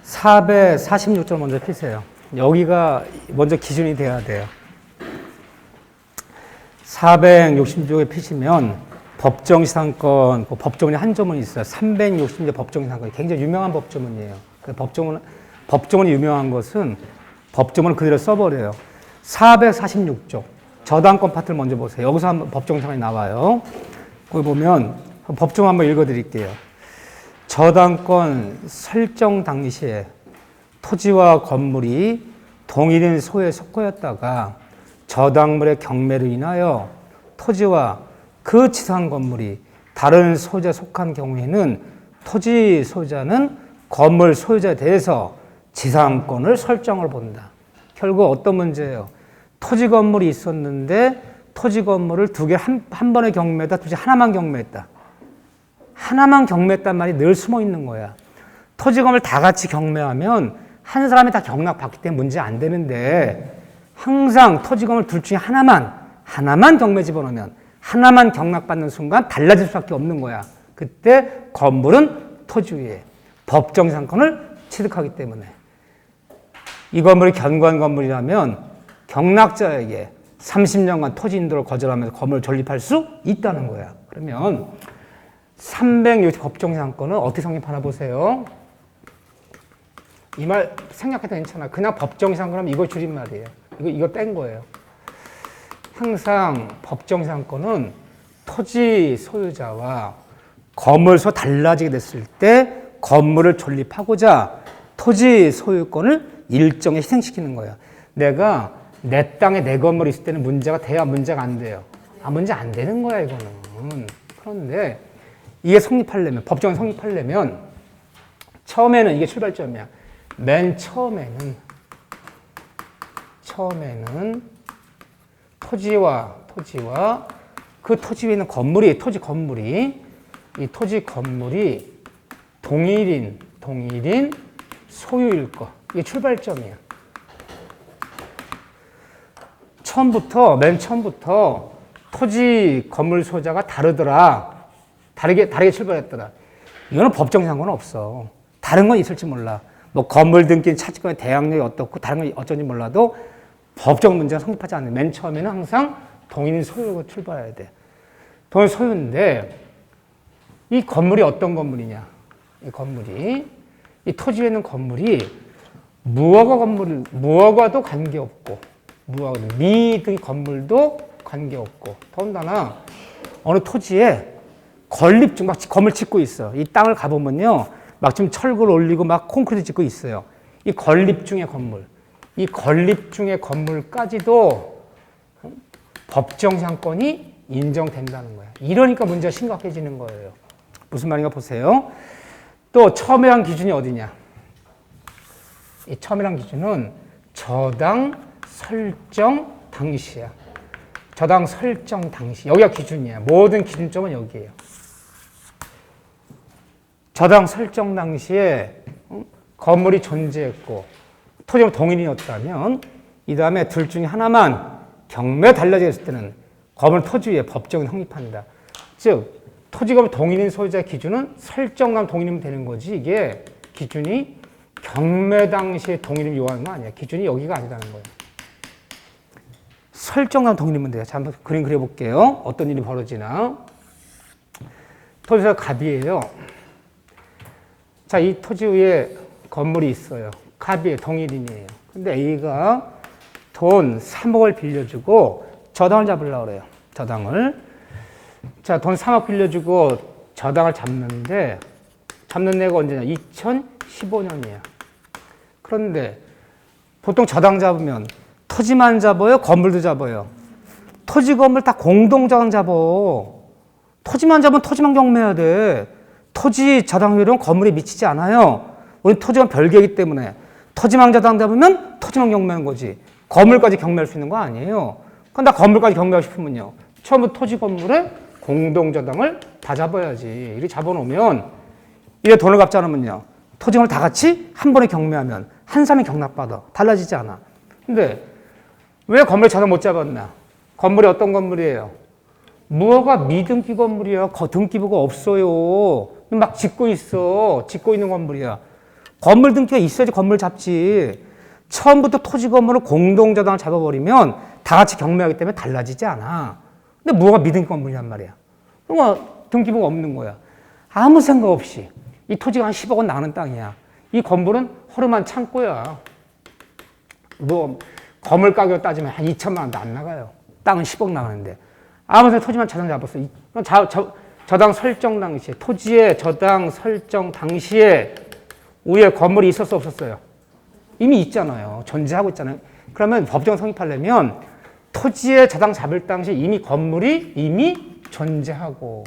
446점 먼저 피세요. 여기가 먼저 기준이 돼야 돼요. 466에 피시면 법정시상권, 그 법조문이 한 조문이 있어요. 360개 법정시상권이 굉장히 유명한 법조문이에요. 그 법조문이 유명한 것은 법조문을 그대로 써버려요. 446조. 저당권 파트를 먼저 보세요. 여기서 한번 법정시상권이 나와요. 거기 보면 법조문 한번 읽어드릴게요. 저당권 설정 당시에 토지와 건물이 동일인 소유에 속하였다가 저당물의 경매로 인하여 토지와 그 지상 건물이 다른 소유자에 속한 경우에는 토지 소유자는 건물 소유자에 대해서 지상권을 설정을 본다. 결국 어떤 문제예요? 토지 건물이 있었는데 토지 건물을 두 개 한 번에 경매했다. 토지 하나만 경매했다. 하나만 경매했단 말이 늘 숨어 있는 거야. 토지 건물 다 같이 경매하면 한 사람이 다 경락받기 때문에 문제 안 되는데 항상 토지 건물 둘 중에 하나만 경매 집어넣으면 하나만 경락받는 순간 달라질 수밖에 없는 거야. 그때 건물은 토지 위에 법정상권을 취득하기 때문에 이 건물이 견고한 건물이라면 경락자에게 30년간 토지 인도를 거절하면서 건물을 존립할 수 있다는 거야. 그러면 360 법정상권은 어떻게 성립하나 보세요. 이 말 생략해도 괜찮아. 그냥 법정상권 하면 이거 줄임말이에요. 이거 뺀 거예요. 항상 법정상권은 토지 소유자와 건물소 달라지게 됐을 때 건물을 존립하고자 토지 소유권을 일정에 희생시키는 거예요. 내가 내 땅에 내 건물이 있을 때는 문제가 돼야 문제가 안 돼요. 문제 안 되는 거야, 이거는. 그런데 이게 성립하려면, 법정이 성립하려면 처음에는 이게 출발점이야. 맨 처음에는 토지와 그 토지 위에 있는 건물이 이 토지 건물이 동일인 소유일 거. 이게 출발점이야. 맨 처음부터 토지 건물 소유자가 다르게 출발했더라. 이거는 법정 상관은 없어. 다른 건 있을지 몰라. 뭐 건물 등기는 차지권의 대항력이 어떻고 다른 건 어쩐지 몰라도 법적 문제가 성립하지 않는 맨 처음에는 항상 동일인 소유로 출발해야 돼. 동일 소유인데 이 건물이 어떤 건물이냐? 이 토지에 있는 건물이 무허가도 관계없고 미등 건물도 관계없고 더군다나 어느 토지에 건립중 막 건물 짓고 있어. 이 땅을 가보면요. 막 지금 철골 올리고 막 콘크리트 짓고 있어요. 이 건립 중의 건물까지도 법정상권이 인정된다는 거야. 이러니까 문제가 심각해지는 거예요. 무슨 말인가 보세요. 또 처음이란 기준이 어디냐? 이 처음이란 기준은 저당 설정 당시야. 저당 설정 당시. 여기가 기준이야. 모든 기준점은 여기예요. 저당 설정 당시에 건물이 존재했고 토지가 동일이었다면 이 다음에 둘 중에 하나만 경매 달라지게 했을 때는 건물 토지 위에 법정이 성립한다. 즉 토지 건물 동일인 소유자의 기준은 설정감 동일이면 되는 거지. 이게 기준이 경매 당시에 동일임을 요하는 거 아니야. 기준이 여기가 아니라는 거예요. 설정감 동일이면 돼요. 자, 한번 그림 그려볼게요. 어떤 일이 벌어지나. 토지가 갑이에요. 자, 이 토지 위에 건물이 있어요. 갑이에요. 동일인이에요. 근데 A가 돈 3억을 빌려주고 저당을 잡으려고 그래요. 저당을. 자, 돈 3억 빌려주고 저당을 잡는 애가 언제냐? 2015년이야. 그런데 보통 저당 잡으면 토지만 잡아요? 건물도 잡아요? 토지, 건물 다 공동저당 잡아. 토지만 잡으면 토지만 경매해야 돼. 토지 저당률은 건물에 미치지 않아요. 우리 토지가 별개이기 때문에 토지만 저당 잡으면 토지만 경매하는 거지. 건물까지 경매할 수 있는 거 아니에요. 그럼 나 건물까지 경매하고 싶으면요. 처음부터 토지 건물에 공동저당을 다 잡아야지. 이렇게 잡아놓으면 이래 돈을 갚지 않으면요. 토지 건물 다 같이 한 번에 경매하면 한 사람이 경락받아. 달라지지 않아. 근데 왜 건물 저당 못 잡았나? 건물이 어떤 건물이에요? 무허가 미등기 건물이야. 등기부가 없어요. 막 짓고 있는 건물이야. 건물 등기가 있어야지 건물 잡지. 처음부터 토지 건물을 공동저당을 잡아버리면 다 같이 경매하기 때문에 달라지지 않아. 근데 뭐가 미등기 건물이란 말이야. 그러면 등기부가 없는 거야. 아무 생각 없이. 이 토지가 한 10억 원 나가는 땅이야. 이 건물은 허름한 창고야. 뭐 건물 가격 따지면 한 2천만 원도 안 나가요. 땅은 10억 나가는데. 아무 생각 토지만 저당 잡았어. 저당 설정 당시에 토지의 저당 설정 당시에 위에 건물이 있었어 없었어요? 이미 있잖아요. 존재하고 있잖아요. 그러면 법정 성립하려면 토지의 저당 잡을 당시 이미 건물이 이미 존재하고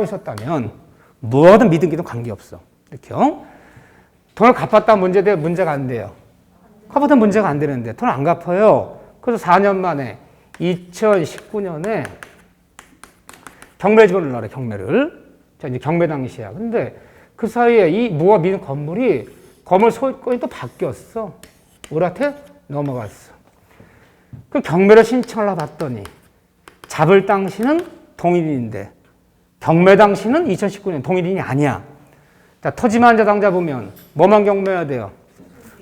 있었다면 뭐든 미등기든 관계없어. 이렇게요. 돈을 갚았다 문제가 안 돼요. 갚았다 문제가 안 되는데 돈을 안 갚아요. 그래서 4년 만에 2019년에 경매 집어넣으라 그래, 경매를. 자, 이제 경매 당시야. 근데 그 사이에 이 무허가 미등 건물이 건물 소유권이 또 바뀌었어. 우리한테 넘어갔어. 그 경매를 신청을 해봤더니 잡을 당시는 동일인인데 경매 당시는 2019년 동일인이 아니야. 자, 토지만 저당 잡으면 뭐만 경매해야 돼요?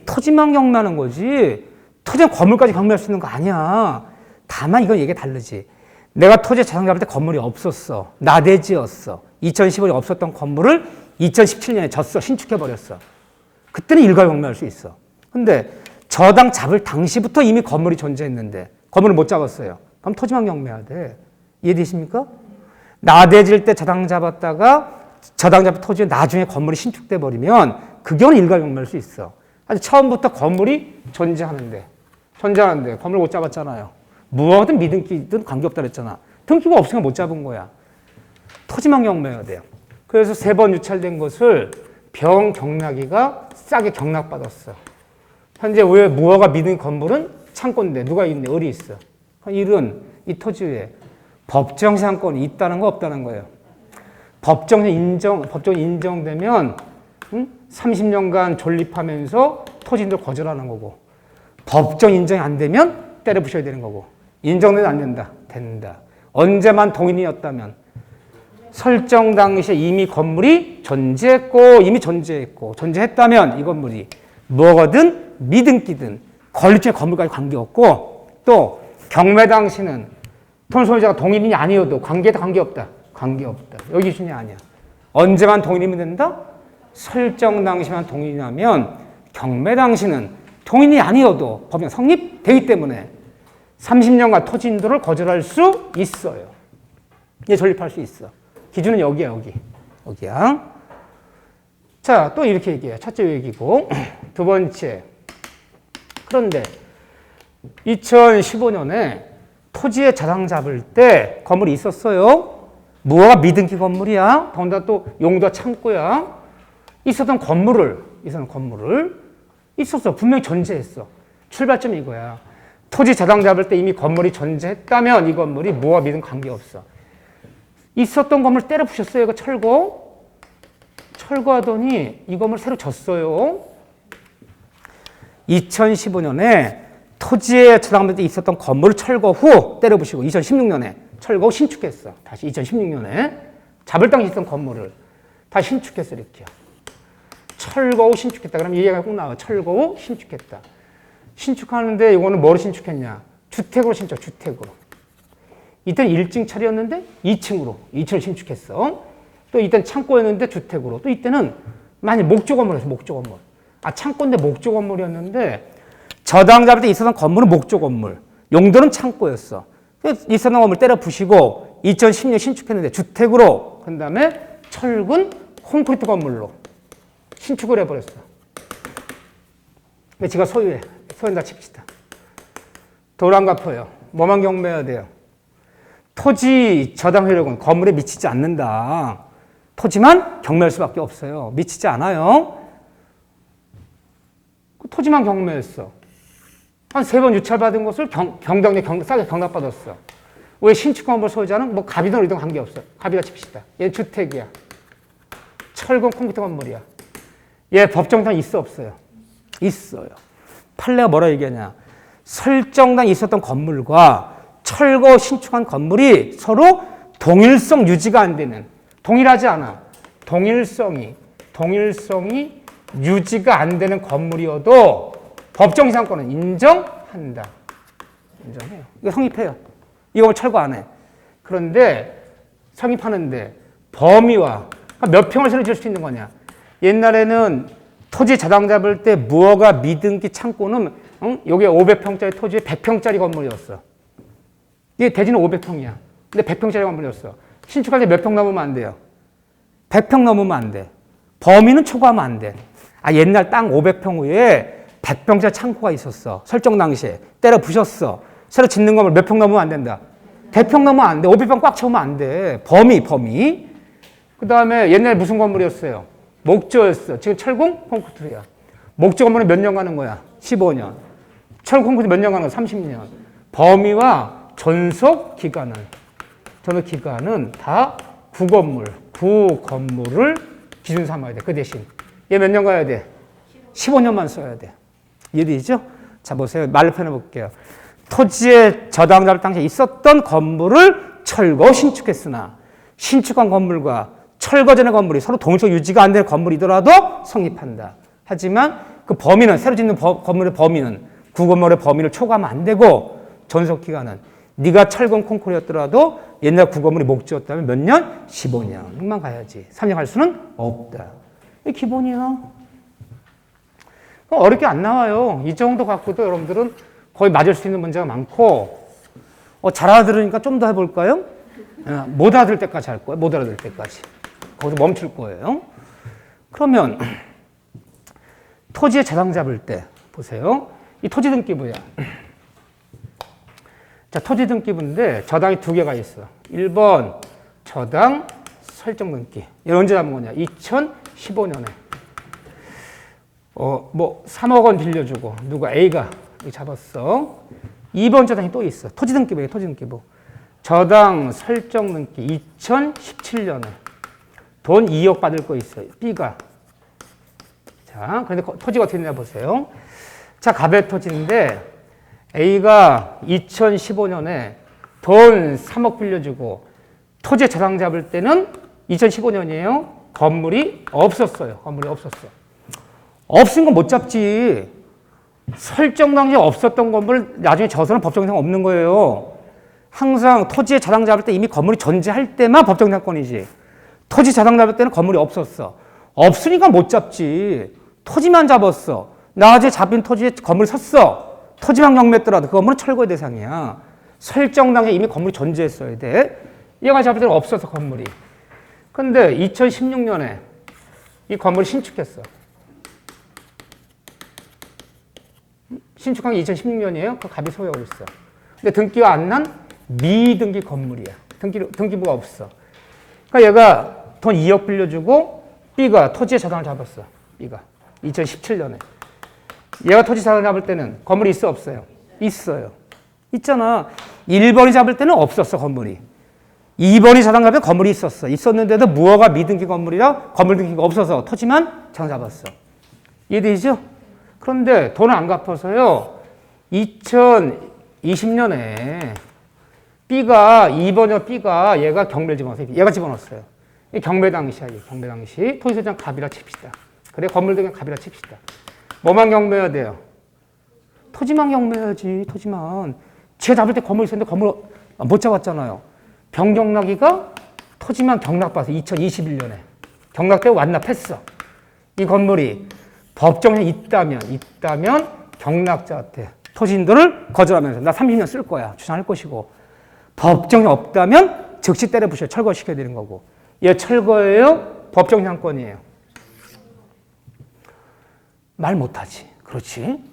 토지만 경매하는 거지. 토지는 건물까지 경매할 수 있는 거 아니야. 다만 이건 얘기가 다르지. 내가 토지에 저당 잡을 때 건물이 없었어. 나대지였어. 2015년에 없었던 건물을 2017년에 졌어. 신축해버렸어. 그때는 일괄 경매할 수 있어. 근데 저당 잡을 당시부터 이미 건물이 존재했는데 건물을 못 잡았어요. 그럼 토지만 경매해야 돼. 이해되십니까? 나대질 때 저당 잡았다가 저당 잡은 토지에 나중에 건물이 신축돼 버리면 그 경우는 일괄 경매할 수 있어. 아니 처음부터 건물이 존재하는데 건물 못 잡았잖아요. 무엇든 미등기든 관계없다 그랬잖아. 등기가 없으니까 못 잡은 거야. 토지만 경매해야 돼요. 그래서 3번 유찰된 것을 병경락이가 싸게 경락받았어. 현재 왜 무허가 미등기 건물은 창고인데 누가 있네? 을이 있어. 일은 이 토지 위에 법정 상권이 있다는 거 없다는 거예요. 법정 인정되면 30년간 존립하면서 토지인들 거절하는 거고 법정 인정이 안 되면 때려 부셔야 되는 거고 인정되면 안 된다. 된다. 언제만 동인이었다면 설정 당시에 이미 건물이 존재했다면 이 건물이 뭐거든 미등기든 건립주의 건물까지 관계없고 또 경매 당시는 토지 소유자가 동일인이 아니어도 관계없다. 여기 기준이 아니야. 언제만 동일이면 된다? 설정 당시만 동일이라면 경매 당시는 동일이 아니어도 법령 성립되기 때문에 30년간 토지인도를 거절할 수 있어요. 이게 존립할 수 있어. 기준은 여기야. 자, 또 이렇게 얘기해요. 첫째 얘기고. 두 번째. 그런데 2015년에 토지에 저당 잡을 때 건물이 있었어요. 무허가 미등기 건물이야. 더군다나 또 용도가 창고야. 있었던 건물을 있었어. 분명히 존재했어. 출발점이 이거야. 토지 저당 잡을 때 이미 건물이 존재했다면 이 건물이 무허가 미등기 관계없어. 있었던 건물 때려 부셨어요. 이거 철거하더니 이 건물 새로 졌어요. 2015년에 토지에 저당받을 때 있었던 건물을 철거 후 때려 부시고 2016년에 철거 후 신축했어. 다시 2016년에 잡을 당시 있었던 건물을 다시 신축했어. 이렇게요. 철거 후 신축했다. 그럼 이 얘기가 꼭 나와. 철거 후 신축했다. 신축하는데 이거는 뭐로 신축했냐? 주택으로 주택으로. 이때는 1층 차리였는데 2층을 신축했어. 또 이때는 창고였는데 주택으로. 또 이때는 만약 목조 건물이었어. 창고인데 목조 건물이었는데 저당 잡을 때 있었던 건물은 목조 건물. 용도는 창고였어. 있었던 건물 때려 부시고 2010년 신축했는데 주택으로 그 다음에 철근 콘크리트 건물로 신축을 해버렸어. 근데 지가 소유한다 칩시다. 돈 안 갚아요. 뭐만 경매해야 돼요? 토지 저당 효력은 건물에 미치지 않는다. 토지만 경매할 수밖에 없어요. 미치지 않아요. 토지만 경매했어. 한 3번 유찰받은 것을 경당에 싸게 경락받았어. 왜 신축 건물 소유자는 뭐 갑이든 어디든 관계없어. 갑이다 칩시다. 얘 주택이야. 철근 콘크리트 건물이야. 얘 법정상 있어 없어요? 있어요. 판례가 뭐라 얘기하냐. 설정당 있었던 건물과 철거 신축한 건물이 서로 동일성 유지가 안 되는 동일하지 않아. 동일성이 유지가 안 되는 건물이어도 법정지상권은 인정한다. 인정해요. 이거 성립해요. 이거 철거 안 해. 그런데 성립하는데 범위와 몇 평을 새로 지을 수 있는 거냐. 옛날에는 토지 자당 잡을 때 무허가 미등기 창고는 여기 500평짜리 토지에 100평짜리 건물이었어. 이게 대지는 500평이야. 근데 100평짜리 건물이었어. 신축할 때 몇 평 넘으면 안 돼요? 100평 넘으면 안 돼. 범위는 초과하면 안 돼. 옛날 땅 500평 위에 100평짜리 창고가 있었어. 설정 당시에. 때려 부셨어. 새로 짓는 건물 몇 평 넘으면 안 된다. 100평 넘으면 안 돼. 500평 꽉 채우면 안 돼. 범위. 그 다음에 옛날에 무슨 건물이었어요? 목조였어. 지금 철공? 콘크리트야. 목조 건물은 몇 년 가는 거야? 15년. 철공 콘크리트 몇 년 가는 거야? 30년. 범위와 전속 기간은 다 구건물을 기준 삼아야 돼. 그 대신. 얘 몇 년 가야 돼? 15년만 써야 돼. 이해되죠? 자, 보세요. 말로 표현해 볼게요. 토지에 저당 잡을 당시에 있었던 건물을 철거 신축했으나 신축한 건물과 철거 전의 건물이 서로 동일적 유지가 안 되는 건물이더라도 성립한다. 하지만 그 범위는 새로 짓는 건물의 범위는 구건물의 범위를 초과하면 안 되고 전속 기간은 네가 철근 콘크리트였더라도 옛날 구건물이 목지였다면 몇 년? 15년만 가야지. 3년 갈 수는 없다. 이게 기본이야. 어렵게 안 나와요. 이 정도 갖고도 여러분들은 거의 맞을 수 있는 문제가 많고 잘 알아들으니까 좀 더 해볼까요? 못 알아들 때까지 할 거예요. 못 알아들 때까지. 거기서 멈출 거예요. 그러면 토지에 저당 잡을 때 보세요. 이 토지 등기부야. 자, 토지 등기부인데 저당이 두 개가 있어. 1번 저당 설정 등기. 이거 언제 잡은 거냐? 2015년에. 3억 원 빌려주고 누가 A가 잡았어. 2번 저당이 또 있어. 토지 등기부에 토지 등기부. 저당 설정 등기 2017년에 돈 2억 받을 거 있어요. B가. 자, 그런데 토지가 어떻게 되냐 보세요. 자, 갑의 토지인데 A가 2015년에 돈 3억 빌려주고 토지에 저당 잡을 때는 2015년이에요. 건물이 없었어요. 건물이 없었어. 없은 건 못 잡지. 설정 당시에 없었던 건물 나중에 져서는 법정상 없는 거예요. 항상 토지에 저당 잡을 때 이미 건물이 존재할 때만 법정상권이지. 토지 저당 잡을 때는 건물이 없었어. 없으니까 못 잡지. 토지만 잡았어. 나중에 잡힌 토지에 건물이 섰어. 토지만 경매했더라도 그 건물은 철거의 대상이야. 설정 당시에 이미 건물이 존재했어야 돼. 얘가 잡을 때는 없어서 건물이. 근데 2016년에 이 건물을 신축했어. 신축한 게 2016년이에요. 그 갑이 소유하고 있어. 근데 등기가 안 난 미등기 건물이야. 등기부가 없어. 그러니까 얘가 돈 2억 빌려주고 B가 토지에 저당을 잡았어. B가 2017년에. 얘가 토지 저당을 잡을 때는 건물이 있어 없어요? 있어요. 있잖아. 1번이 잡을 때는 없었어 건물이. 2번이 저당 잡을 때 건물이 있었어. 있었는데도 무허가 미등기 건물이라 건물 등기가 없어서 토지만 저당 잡았어. 이해되죠? 그런데 돈을 안 갚아서요. 2020년에 B가 2번이요. B가 얘가 경매를 집어넣었어요. 얘가 집어넣었어요. 경매 당시야. 경매 당시 토지소장 갑이라 칩시다. 그래 건물 등기 갑이라 칩시다. 뭐만 경매해야 돼요? 토지만 경매해야지. 토지만. 지가 잡을 때 건물 있었는데 건물 못 잡았잖아요. 변경락이가 토지만 경락받아서 2021년에 경락되고 완납했어. 이 건물이 법정에 있다면 경락자한테 토지인들을 거절하면서 나 30년 쓸 거야 주장할 것이고 법정이 없다면 즉시 때려 부셔 철거시켜야 되는 거고 얘 철거예요? 법정상권이에요. 말 못하지. 그렇지.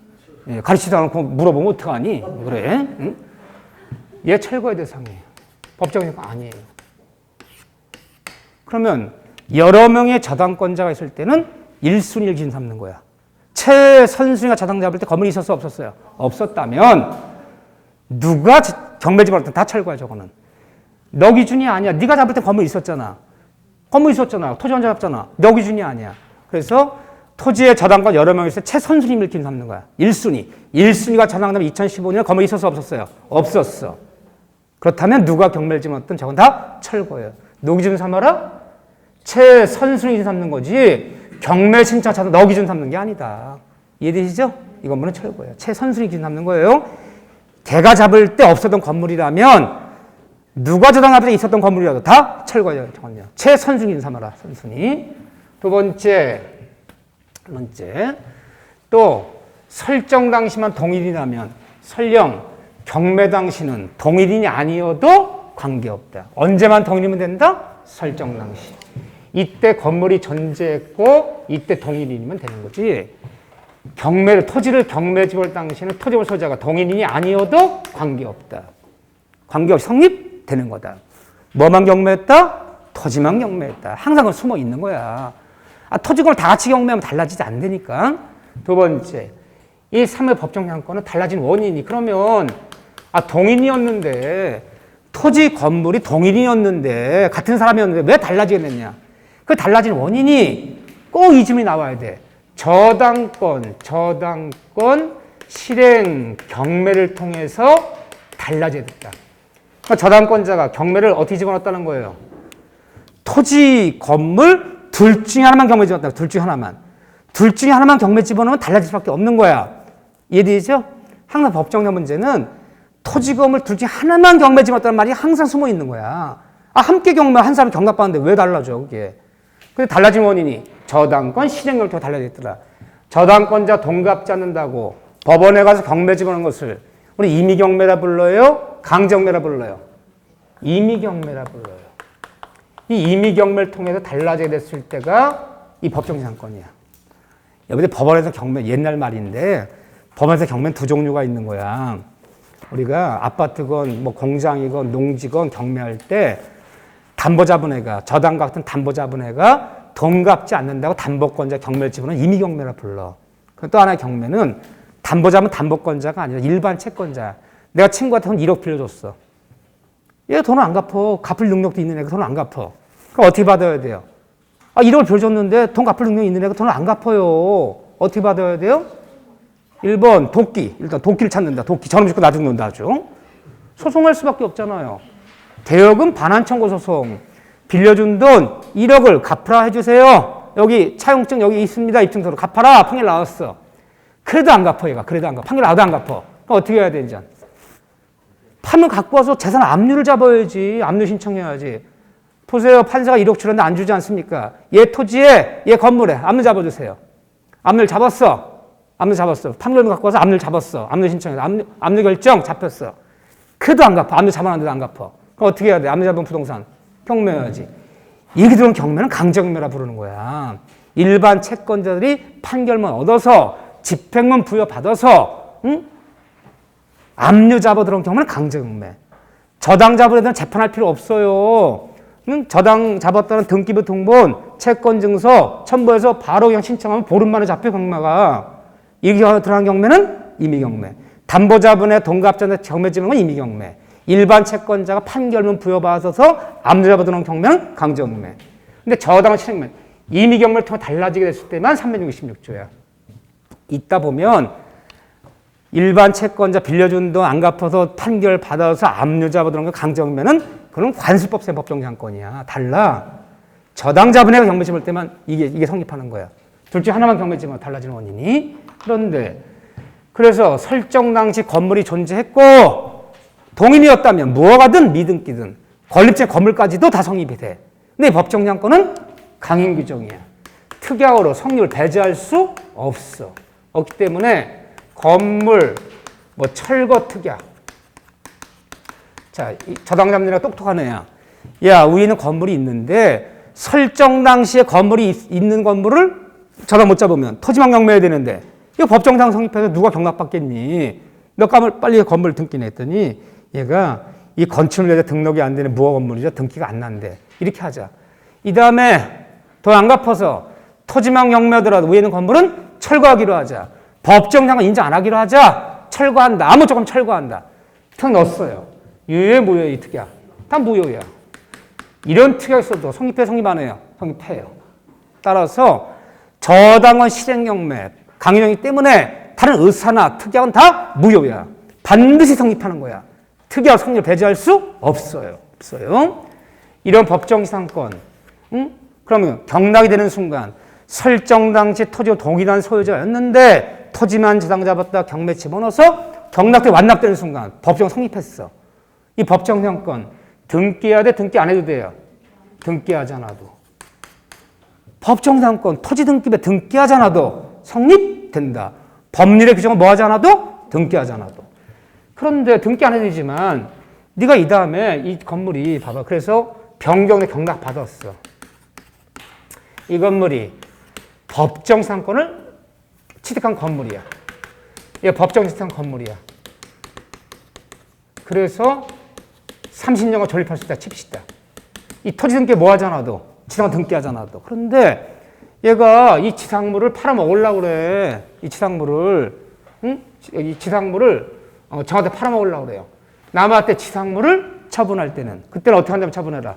예, 가르치지도 않고 물어보면 어떡하니? 그래. 응? 얘 철거의 대상이에요. 법정상권 아니에요. 그러면 여러 명의 저당권자가 있을 때는 1순위를 기준 삼는 거야. 최선순위가 저당 잡을 때 건물이 있었어 없었어요? 없었다면 누가 경매 집어넣을 때 다 철거야 저거는. 너 기준이 아니야. 네가 잡을 때 건물 있었잖아. 건물 있었잖아. 토지 혼자 잡잖아. 너 기준이 아니야. 그래서 토지에 저당권 여러 명이 있을 때 최선순위를 기준 삼는 거야. 1순위. 1순위가 저당되면 2015년에 건물이 있었어 없었어요? 없었어. 그렇다면 누가 경매를 집어넣든 저건 다 철거예요. 누구 기준 삼아라? 최선순위 기준 삼는 거지. 경매 신청차도 너 기준 삼는 게 아니다. 이해되시죠? 이 건물은 철거예요. 최선순위 기준 삼는 거예요. 걔가 잡을 때 없었던 건물이라면 누가 저당할 때 있었던 건물이라도 다 철거해요. 최선순위 기준 삼아라. 선순위. 두 번째, 또 설정 당시만 동일이라면 설령 경매 당시는 동일인이 아니어도 관계없다. 언제만 동일이면 된다? 설정 당시. 이때 건물이 존재했고 이때 동일인이면 되는 거지. 토지를 경매집을 당시에는 토지물 소유자가 동일인이 아니어도 관계없다. 관계없이 성립되는 거다. 뭐만 경매했다? 토지만 경매했다. 항상 그건 숨어 있는 거야. 토지권을 다 같이 경매하면 달라지지 않으니까. 두 번째, 이 3회 법정량권은 달라진 원인이 그러면 동인이었는데 토지 건물이 동일인이었는데 같은 사람이었는데 왜 달라지겠느냐? 그 달라진 원인이 꼭 이 질문이 나와야 돼. 저당권 실행 경매를 통해서 달라져야 됐다. 그러니까 저당권자가 경매를 어떻게 집어넣었다는 거예요? 토지, 건물 둘 중에 하나만 경매 집어넣었다. 둘 중에 하나만 경매 집어넣으면 달라질 수밖에 없는 거야. 이해되죠? 항상 법정량 문제는 토지, 건물 둘 중에 하나만 경매 집어넣었다는 말이 항상 숨어 있는 거야. 함께 경매 한 사람 경납받는데 왜 달라져 그게? 근데 달라진 원인이 저당권 실행을 통해 달라졌더라. 저당권자 동갑지 않는다고 법원에 가서 경매 집어넣은 것을 우리 임의경매라 불러요? 강정매라 불러요? 임의경매라 불러요. 이 임의경매를 통해서 달라지게 됐을 때가 이 법정지상권이야. 여기서 법원에서 경매, 옛날 말인데 법원에서 경매는 두 종류가 있는 거야. 우리가 아파트건 뭐 공장이건 농지건 경매할 때 담보 잡은 애가, 저당 같은 담보 잡은 애가 돈 갚지 않는다고 담보권자 경매를 집어넣으면 임의경매라 불러. 또 하나의 경매는 담보 잡은 담보권자가 아니라 일반 채권자. 내가 친구한테 돈 1억 빌려줬어. 얘가 돈을 안 갚어. 갚을 능력도 있는 애가 돈을 안 갚어. 그럼 어떻게 받아야 돼요? 1억을 빌려줬는데 돈 갚을 능력이 있는 애가 돈을 안 갚아요. 어떻게 받아야 돼요? 1번 도끼. 일단 도끼를 찾는다. 도끼. 저놈 짓고 나 죽는다 아주. 소송할 수밖에 없잖아요. 대여금 반환 청구 소송. 빌려준 돈 1억을 갚으라 해주세요. 여기 차용증 여기 있습니다. 입증서로 갚아라. 판결 나왔어. 그래도 안 갚어 얘가. 그래도 안 갚어. 판결 나와도 안 갚어. 그럼 어떻게 해야 되는지. 판을 갖고 와서 재산 압류를 잡아야지. 압류 신청해야지. 보세요. 판사가 1억 주는데 안 주지 않습니까? 얘 토지에 얘 건물에 압류 잡아주세요. 압류를 잡았어. 판결을 갖고 와서 압류를 잡았어. 압류 신청해서 압류 결정 잡혔어. 그래도 안 갚아. 압류 잡아놨는데도 안 갚아. 그럼 어떻게 해야 돼? 압류 잡은 부동산 경매해야지. 이렇게 들어온 경매는 강제경매라 부르는 거야. 일반 채권자들이 판결만 얻어서 집행만 부여받아서 압류 잡아 들어온 경매는 강제경매. 저당 잡은 애들은 재판할 필요 없어요. 저당 잡았다는 등기부 등본, 채권증서 첨부해서 바로 그냥 신청하면 보름 만에 잡혀 경매가. 이게 들어간 경매는 임의경매. 담보 잡은 애 돈 갚자는 경매 집은 건 임의경매. 일반 채권자가 판결문 부여받아서 압류 잡아 들어온 경매는 강제경매. 근데 저당 실행매, 임의경매를 통해 달라지게 됐을 때만 366조야. 이따 보면 일반 채권자 빌려준 돈 안 갚아서 판결 받아서 압류 잡아 들어온 거 강제경매는 그건 관습법상 법정지상권이야. 달라. 저당 잡은 애가 경매 집을 때만 이게 성립하는 거야. 둘 중 하나만 경매 집으면 달라지는 원인이. 그런데 그래서 설정 당시 건물이 존재했고 동인이었다면 무허가든 미등기든 건립된 건물까지도 다 성립이 돼. 근데 법정지상권은 강행 규정이야. 특약으로 성립을 배제할 수 없어. 없기 때문에 건물, 철거 특약. 자, 저당 잡느라 똑똑한 애야. 야, 위에는 건물이 있는데 설정 당시에 건물이 있는 건물을 저당 못 잡으면 토지만 경매해야 되는데 이거 법정상 성립해서 누가 경납받겠니? 너 빨리 건물 등기내 했더니 얘가 이 건축물에 등록이 안 되는 무허 건물이죠. 등기가 안 난대. 이렇게 하자. 이 다음에 돈 안 갚아서 토지만 경매하더라도 위에 있는 건물은 철거하기로 하자. 법정상은 인정 안 하기로 하자. 철거한다. 아무 조건 철거한다. 특약 넣었어요. 유효해 무효해 이 특약. 다 무효야. 이런 특약이 있어도 성립해 성립 안 해요? 성립해요. 따라서 저당원 실행경매 강행이기 때문에 다른 의사나 특약은 다 무효야. 반드시 성립하는 거야. 특약 성립을 배제할 수 없어요. 이런 법정지상권. 그러면 경락이 되는 순간 설정 당시 토지와 동일한 소유자였는데 토지만 지상 잡았다 경매 집어넣어서 경락대 완납되는 순간 법정 성립했어. 이 법정상권 등기해야 돼? 등기 안 해도 돼요? 등기하지 않아도. 법정상권 토지 등기부에 등기하지 않아도 성립된다. 법률의 규정을 뭐 하지 않아도? 등기하지 않아도. 그런데 등기 안 해도 되지만 네가 이 다음에 이 건물이 봐봐. 그래서 변경에 경락 받았어. 이 건물이 법정상권을 취득한 건물이야. 얘 법정 취득한 건물이야. 그래서 30년간 존립할 수 있다 칩시다. 이 토지 등기 뭐 하지 않아도 지상 등기하지 않아도. 그런데 얘가 이 지상물을 팔아먹으려고 그래. 이 지상물을 응? 이 지상물을 저한테 팔아먹으려고 그래요. 남한테 지상물을 처분할 때는 그때는 어떻게 한다면 처분해라.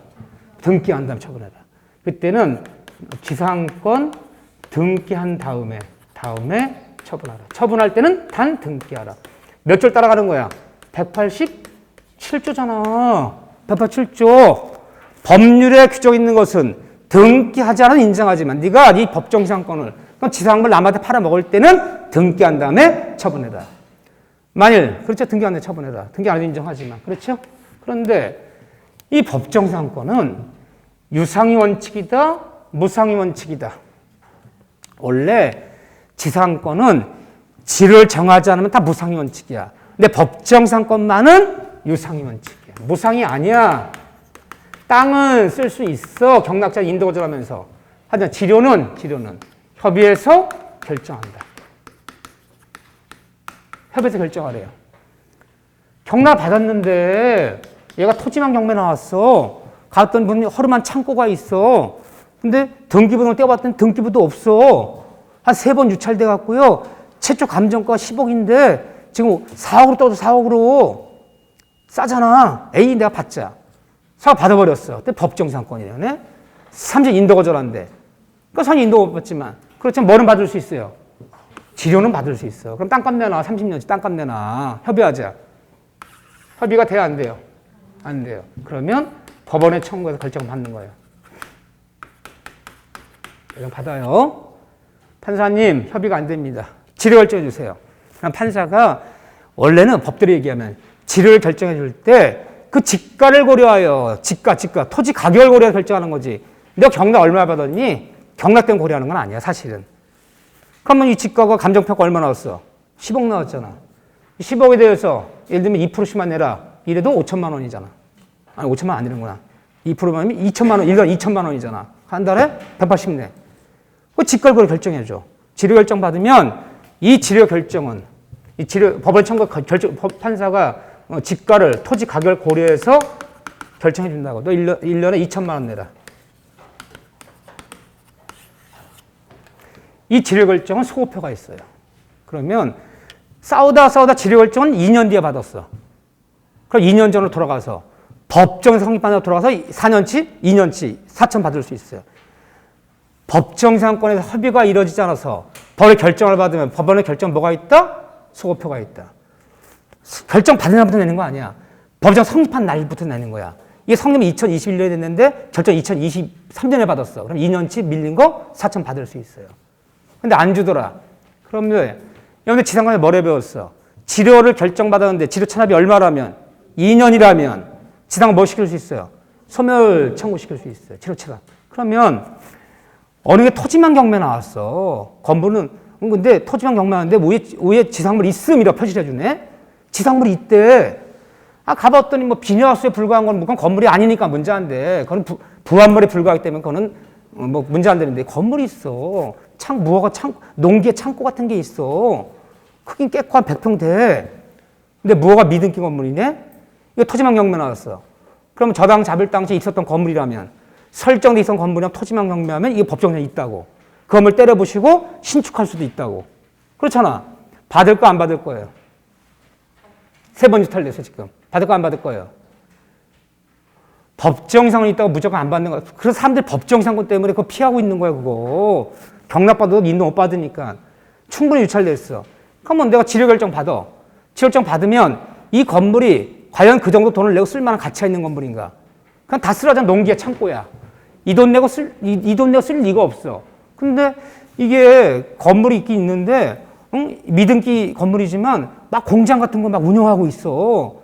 등기한 다음에 처분해라. 그때는 지상권 등기한 다음에 처분하라. 처분할 때는 단 등기하라. 몇 줄 따라가는 거야? 187조잖아. 187조. 법률에 규정 있는 것은 등기하지 않아도 인정하지만 네가 네 법정 지상권을 지상물 남한테 팔아먹을 때는 등기한 다음에 처분해라. 만일 그렇죠. 등기한 다음에 처분해라. 등기 안 해도 인정하지만 그렇죠. 그런데 이 법정 지상권은 유상의 원칙이다, 무상의 원칙이다. 원래 지상권은 지를 정하지 않으면 다 무상의 원칙이야. 근데 법정 지상권만은 유상의 원칙이야. 무상이 아니야. 땅은 쓸 수 있어. 경락자 인도 거절하면서. 하지만 지료는 협의해서 결정한다. 협의해서 결정하래요. 경락 받았는데 얘가 토지만 경매 나왔어. 갔던 분이 허름한 창고가 있어. 근데 등기부등을 떼어봤더니 등기부도 없어. 한 3번 유찰돼 갖고요. 최초 감정가 10억인데 지금 4억으로 떠도 4억으로 싸잖아. A 내가 받자. 사업 받아버렸어. 근데 법정상권이래요. 네? 30 인도 거절한대. 그러니까 선이 인도 못 받지만 그렇지만 뭐는 받을 수 있어요? 지료는 받을 수 있어. 그럼 땅값 내놔. 30년치 땅값 내놔. 협의하자. 협의가 돼야 안 돼요? 안 돼요. 그러면 법원에 청구해서 결정 받는 거예요. 결정 받아요. 판사님, 협의가 안 됩니다. 지료 결정해 주세요. 그럼 판사가 원래는 법대로 얘기하면 지료를 결정해 줄 때 그 지가를 고려하여 지가 토지 가격을 고려해서 결정하는 거지. 내가 경락 얼마 받았니? 경락 때문에 고려하는 건 아니야 사실은. 그러면 이 지가가 감정평가 얼마 나왔어? 10억 나왔잖아. 10억에 대해서 예를 들면 2%씩만 내라. 이래도 5천만 원이잖아. 아니 5천만 원 안 되는구나. 2%만 하면 2천만 원, 1년 2천만 원이잖아. 한 달에 180 내. 그 지가를 고려 결정해줘. 지료 결정 받으면 이 지료 결정은 이 지료 법원 청구 결정 판사가 지가를 토지 가격을 고려해서 결정해 준다고. 너 1년에 2천만 원 내라. 이 지료 결정은 소급표가 있어요. 그러면 싸우다 지료 결정은 2년 뒤에 받았어. 그럼 2년 전으로 돌아가서 법정에서 성립받아서 돌아가서 4년치, 2년치 4천 받을 수 있어요. 법정상권에서 협의가 이루어지지 않아서 법의 결정을 받으면 법원의 결정 뭐가 있다? 소급표가 있다. 결정 받은 날부터 내는 거 아니야. 법정 성립한 날부터 내는 거야. 이게 성립이 2021년에 됐는데 결정 2023년에 받았어. 그럼 2년치 밀린 거 4천 받을 수 있어요. 근데 안 주더라. 그러면 여러분들 지상권에 뭐래 배웠어? 지료를 결정받았는데 지료 찬합이 얼마라면 2년이라면 지상권 뭐 시킬 수 있어요? 소멸 청구시킬 수 있어요. 지료 찬합. 그러면 어느 게 토지만 경매 나왔어. 건물은 근데 토지만 경매하는데 위에 지상물 있음이라 표시를 해주네. 지상물이 있대. 가봤더니 뭐 비녀수에 불과한 건 그건 건물이 아니니까 문제 안 돼. 그건 부합물에 불과하기 때문에 그거는 뭐 문제 안 되는데 건물이 있어. 농기에 창고 같은 게 있어. 크긴 꽤 한 100평 돼. 근데 무허가 미등기 건물이네. 이거 토지만 경매 나왔어. 그럼 저당 잡을 당시에 있었던 건물이라면 설정돼 있었던 건물이랑 토지만 경매하면 이게 법정에 있다고. 그 건물 때려부시고 신축할 수도 있다고. 그렇잖아. 받을 거 안 받을 거예요. 3번 유탈됐어 지금. 받을 거 안 받을 거예요. 법정상은 있다고 무조건 안 받는 거야. 그래서 사람들이 법정상권 때문에 그거 피하고 있는 거야 그거. 경락받아도 인도 못 받으니까. 충분히 유찰됐어. 그러면 내가 지료결정 받아. 지료결정 받으면 이 건물이 과연 그 정도 돈을 내고 쓸만한 가치가 있는 건물인가. 그냥 다 쓰러진 농기의 창고야. 이 돈 내고 쓸 리가 없어. 근데 이게 건물이 있긴 있는데, 미등기 건물이지만 막 공장 같은 거 막 운영하고 있어.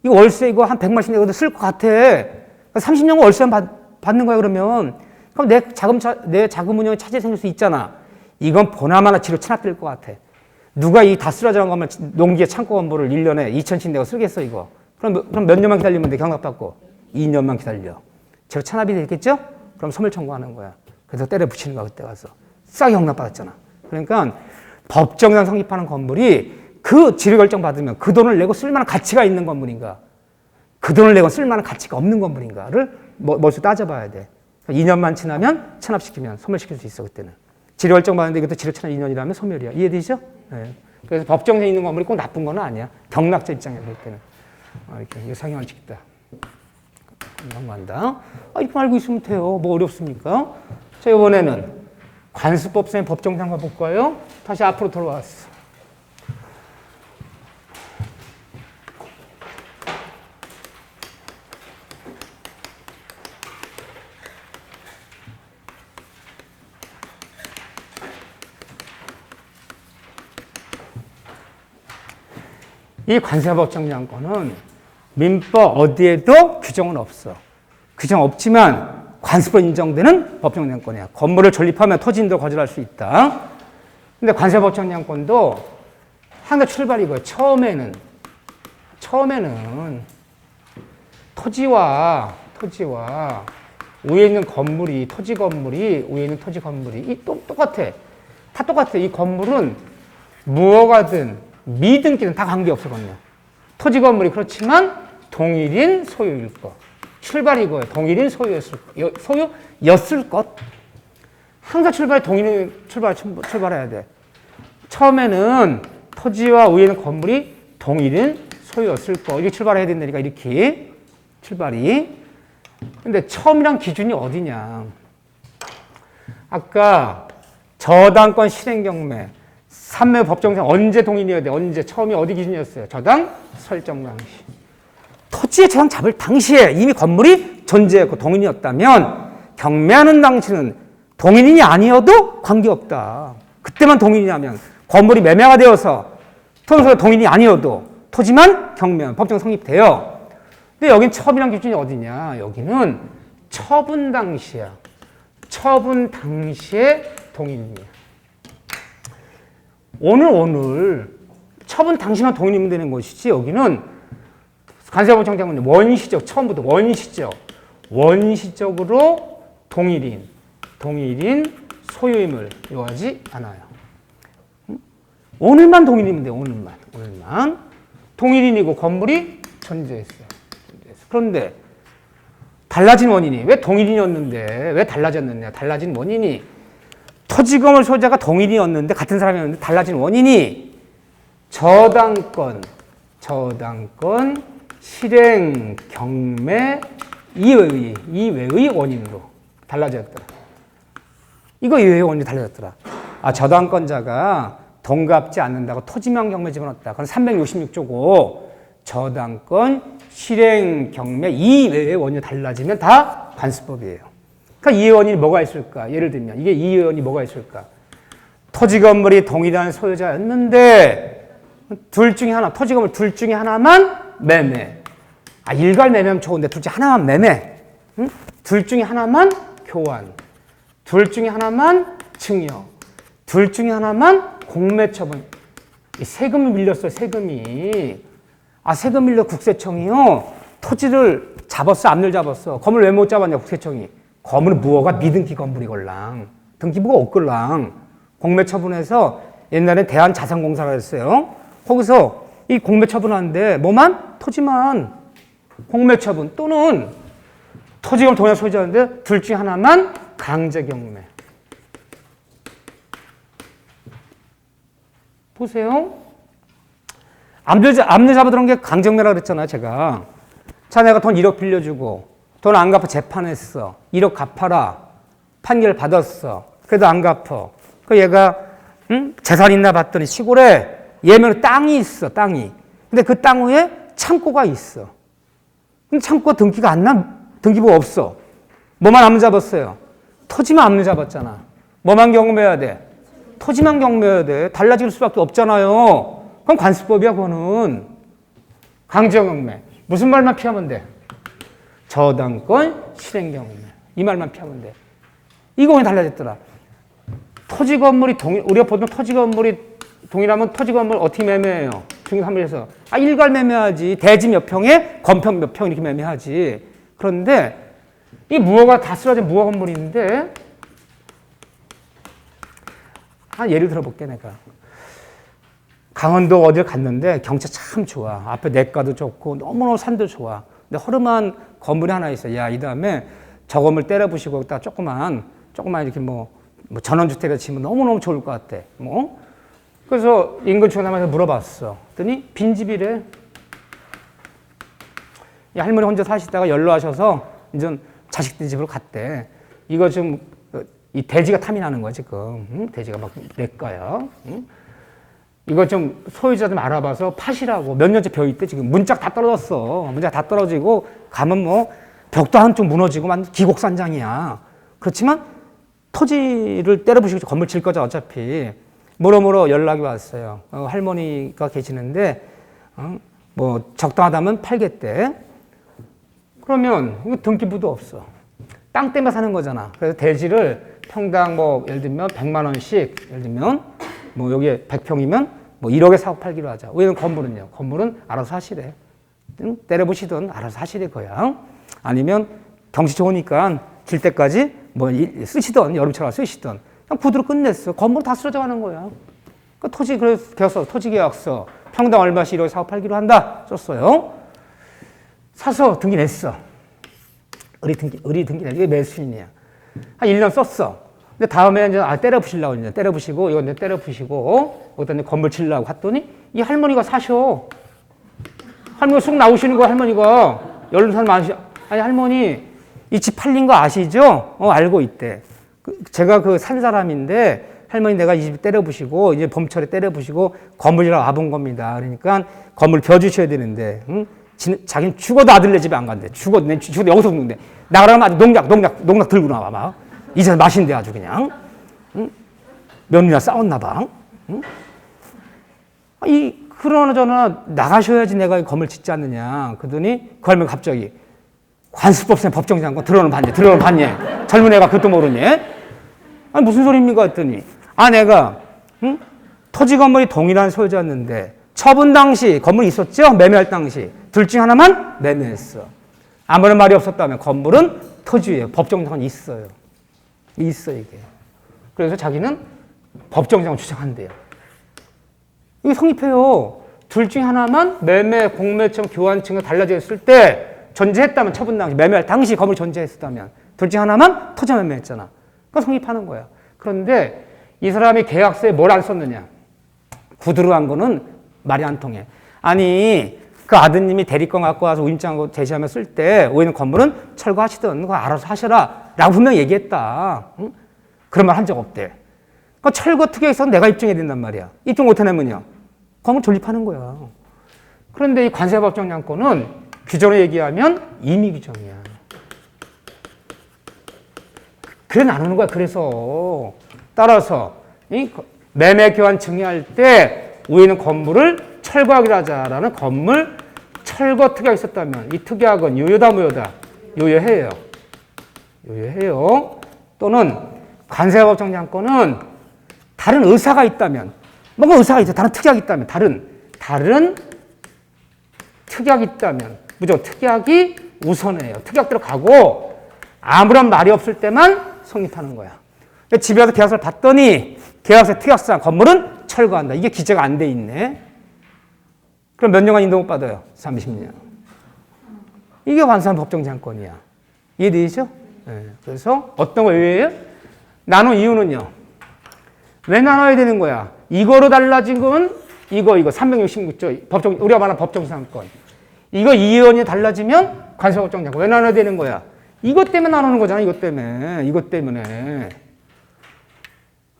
이거 월세 이거 한 100만씩 내고도 쓸 것 같아. 30년 월세만 받는 거야, 그러면. 그럼 내 자금 운영에 차질이 생길 수 있잖아. 이건 보나마나 뒤로 체납될 것 같아. 누가 이 다 쓰러져 가면 농기계 창고 건물을 1년에 2천씩 내고 쓰겠어, 이거. 그럼 몇 년만 기다리면 돼, 경락받고. 2년만 기다려. 뒤로 체납이 되겠죠? 그럼 소멸 청구하는 거야. 그래서 때려 붙이는 거야, 그때 가서. 싸게 경락받았잖아. 그러니까 법정상 성립하는 건물이 그 지를 결정 받으면 그 돈을 내고 쓸만한 가치가 있는 건물인가, 그 돈을 내고 쓸만한 가치가 없는 건물인가를 머릿속에 따져봐야 돼. 2년만 지나면 체납시키면 소멸시킬 수 있어, 그때는. 지를 결정 받는데 이것도 지를 체납 2년이라면 소멸이야. 이해되시죠? 네. 그래서 법정에 있는 건물이 꼭 나쁜 건 아니야. 경락자 입장에서 볼 때는. 이렇게 이거 상향을 시켰다. 넘어간다. 이거 알고 있으면 돼요. 뭐 어렵습니까? 자, 이번에는 관습법상의 법정상과 볼까요? 다시 앞으로 돌아왔어. 이 관세법정량권은 민법 어디에도 규정은 없어. 규정 없지만 관습으로 인정되는 법정량권이야. 건물을 존립하면 토지인도 거절할 수 있다. 근데 관세법정량권도 항상 출발이 이거예요. 처음에는 토지와 위에 있는 건물이, 토지 건물이, 위에 있는 토지 건물이 똑같아. 다 똑같아. 이 건물은 무허가든 미등기는 다 관계없었거든요. 토지 건물이 그렇지만 동일인 소유일 것. 출발이 이거예요. 동일인 소유였을 것. 항상 출발이 동일인 출발해야 돼. 처음에는 토지와 위에 있는 건물이 동일인 소유였을 것. 이렇게 출발해야 된다니까, 이렇게. 출발이. 근데 처음이란 기준이 어디냐. 아까 저당권 실행 경매. 삼매 법정상 언제 동일이어야 돼? 언제? 처음이 어디 기준이었어요? 저당 설정 당시. 토지의 저당 잡을 당시에 이미 건물이 존재했고 동인이었다면 경매하는 당시는 동인이 아니어도 관계없다. 그때만 동인이라면 건물이 매매가 되어서 토지가 동인이 아니어도 토지만 경매하면 법정 성립돼요. 근데 여긴 처분이란 기준이 어디냐? 여기는 처분 당시야. 처분 당시에 동인이야. 오늘 처분 당시만 동일이면 되는 것이지, 여기는 관세법정장은 원시적, 처음부터 원시적으로 동일인 소유임을 요하지 않아요. 오늘만 동일이면 돼요. 오늘만 동일인이고 건물이 존재했어요. 그런데 달라진 원인이, 왜 동일인이었는데 왜 달라졌느냐? 달라진 원인이 토지건물 소유자가 동일이었는데, 같은 사람이었는데 달라진 원인이 저당권 실행 경매 이외의 원인으로 달라졌더라. 이거 이외의 원인이 달라졌더라. 저당권자가 돈 갚지 않는다고 토지명 경매 집어넣었다. 그건 366조고 저당권 실행 경매 이외의 원인이 달라지면 다 관습법이에요. 그러니까 이해 원인이 뭐가 있을까? 예를 들면 이게 이해 원인이 뭐가 있을까? 토지 건물이 동일한 소유자였는데 둘 중에 하나, 토지 건물 둘 중에 하나만 매매. 일괄 매매하면 좋은데 둘 중에 하나만 매매. 응? 둘 중에 하나만 교환. 둘 중에 하나만 증여. 둘 중에 하나만 공매 처분. 세금이 밀렸어요, 세금이. 세금 밀려 국세청이요. 토지를 잡았어, 압류를 잡았어. 건물 왜 못 잡았냐, 국세청이. 건물은 무허가 미등기 건물이걸랑. 등기부가 없걸랑. 공매 처분해서 옛날에 대한자산공사가 했어요. 거기서 이 공매 처분하는데 뭐만? 토지만. 공매 처분 또는 토지금 동일한 소유자인데 둘 중에 하나만 강제 경매. 보세요. 압류 잡아들은 게 강제경매라고 그랬잖아요, 제가. 자, 내가 돈 1억 빌려주고 돈 안 갚아 재판했어. 1억 갚아라. 판결 받았어. 그래도 안 갚아. 그 얘가 재산 있나 봤더니 시골에 예면에 땅이 있어, 땅이. 근데 그 땅 위에 창고가 있어. 근데 창고가 등기가 안 나, 등기부가 없어. 뭐만 압류 잡았어요? 토지만 압류 잡았잖아. 뭐만 경매해야 돼? 토지만 경매해야 돼. 달라질 수밖에 없잖아요. 그럼 관습법이야, 그거는. 강제형 경매. 무슨 말만 피하면 돼? 저당권 실행 경매. 이 말만 피하면 돼. 이거 왜 달라졌더라? 토지 건물이 우리가 보통 토지 건물이 동일하면 토지 건물 어떻게 매매해요? 중개사무소에서. 일괄 매매하지. 대지 몇 평에 건평 몇 평 이렇게 매매하지. 그런데 이 무허가 다 쓰러진 무허 건물인데 예를 들어볼게 내가. 강원도 어딜 갔는데 경치 참 좋아. 앞에 냇가도 좋고 너무너무 산도 좋아. 근데 허름한 건물이 하나 있어. 야, 이 다음에 저 건물 때려 부시고 딱 조그만 이렇게 뭐 전원주택에 지으면 너무너무 좋을 것 같아. 그래서 인근 중개사한테 물어봤어. 그랬더니 빈집이래. 이 할머니 혼자 사시다가 연로하셔서 이제 자식들 집으로 갔대. 이거 좀 이 대지가 탐이 나는 거야 지금. 응? 대지가 막 내 거야. 응? 이거 좀 소유자 좀 알아봐서 파시라고. 몇 년째 벼 있대 지금. 문짝 다 떨어졌어. 문짝 다 떨어지고 가면 뭐 벽도 한쪽 무너지고 만 기곡산장이야. 그렇지만 토지를 때려 부시고 건물 질 거죠 어차피. 뭐러뭐러 연락이 왔어요. 할머니가 계시는데 뭐 적당하다면 팔겠대. 그러면 이거 등기부도 없어. 땅 때문에 사는 거잖아. 그래서 대지를 평당 뭐 예를 들면 100만 원씩 예를 들면 뭐 여기에 100평이면 뭐 1억에 사고 팔기로 하자. 왜냐면 건물은 알아서 하시래. 때려부시든 알아서 하시래 거야. 아니면 경치 좋으니까 질 때까지 뭐 쓰시던 여름처럼 쓰시던 그냥 구두로 끝냈어. 건물 다 쓰러져 가는 거야. 그 토지 그래서 토지 계약서 평당 얼마씩 1억에 사고 팔기로 한다 썼어요. 사서 등기 냈어. 의리 등기 냈어. 이게 매수인이야. 한 1년 썼어. 근데 다음에 이제 때려 부시려고 이제 때려 부시고 이건 이제 때려 부시고 거기다 건물 치려고 했더니 이 할머니가 사셔. 할머니가 쑥 나오시는 거야. 할머니가 연륜산 많으시. 아니 할머니 이 집 팔린 거 아시죠? 알고 있대. 제가 그 산 사람인데 할머니 내가 이 집 때려 부시고 이제 봄철에 때려 부시고 건물이라고 와본 겁니다. 그러니까 건물 벼 주셔야 되는데 응? 자기는 죽어도 아들네 집에 안 간대. 죽어도 여기서 죽는데 나가라면 아주 농락 들고 나와 막. 이제 마신대 아주 그냥. 응? 며느리랑 싸웠나 봐. 응? 그러나 나가셔야지 내가 이 건물 짓지 않느냐. 그러더니 그 할머니 갑자기 관습법상 법정장관 들어오는 반예. 젊은 애가 그것도 모르니. 아니 무슨 소리입니까 했더니 내가 응? 토지 건물이 동일한 소유자였는데 처분 당시 건물이 있었죠? 매매할 당시 둘 중 하나만 매매했어. 아무런 말이 없었다면 건물은 토지예요. 법정장관이 있어요. 있어 이게. 그래서 자기는 법정장관 주장한대요. 이게 성립해요. 둘 중 하나만 매매, 공매청, 교환청이 달라졌을 때 존재했다면 처분 당시, 매매할 당시 건물 존재했다면 둘 중 하나만 토지 매매했잖아. 그거 성립하는 거야. 그런데 이 사람이 계약서에 뭘 안 썼느냐. 구두로 한 거는 말이 안 통해. 아니 그 아드님이 대리권 갖고 와서 우임장하고 제시하면 쓸 때 오히려 건물은 철거하시든 그거 알아서 하셔라 라고 분명히 얘기했다. 응? 그런 말 한 적 없대. 그러니까 철거 특약에서 내가 입증해야 된단 말이야. 입증 못해내면요 건물 존립하는 거야. 그런데 이 관세법정량권은 규정을 얘기하면 임의 규정이야. 그래 나누는 거야. 그래서 따라서 이 매매 교환 증여할 때 우리는 건물을 철거하기로 하자라는 건물 철거 특약이 있었다면 이 특약은 유효다 무효다? 유효해요. 또는 관세법정량권은 다른 의사가 있다면 뭔가 의사가 있어. 다른 특약이 있다면 다른 특약이 있다면 무조건 특약이 우선해요. 특약대로 가고 아무런 말이 없을 때만 성립하는 거야. 집에 와서 계약서를 봤더니 계약서 특약상 건물은 철거한다. 이게 기재가 안 돼 있네. 그럼 몇 년간 인도 못 받아요? 30년. 이게 관세한 법정장권이야. 이해되시죠? 네. 그래서 어떤 거 의외예요? 나눈 이유는요. 왜 나눠야 되는 거야? 이거로 달라진 건 이거 366조 법정 우리가 말하는 법정상권. 이거 이의원이 달라지면 관세법정장권. 왜 나눠야 되는 거야? 이것 때문에 나누는 거잖아. 이것 때문에.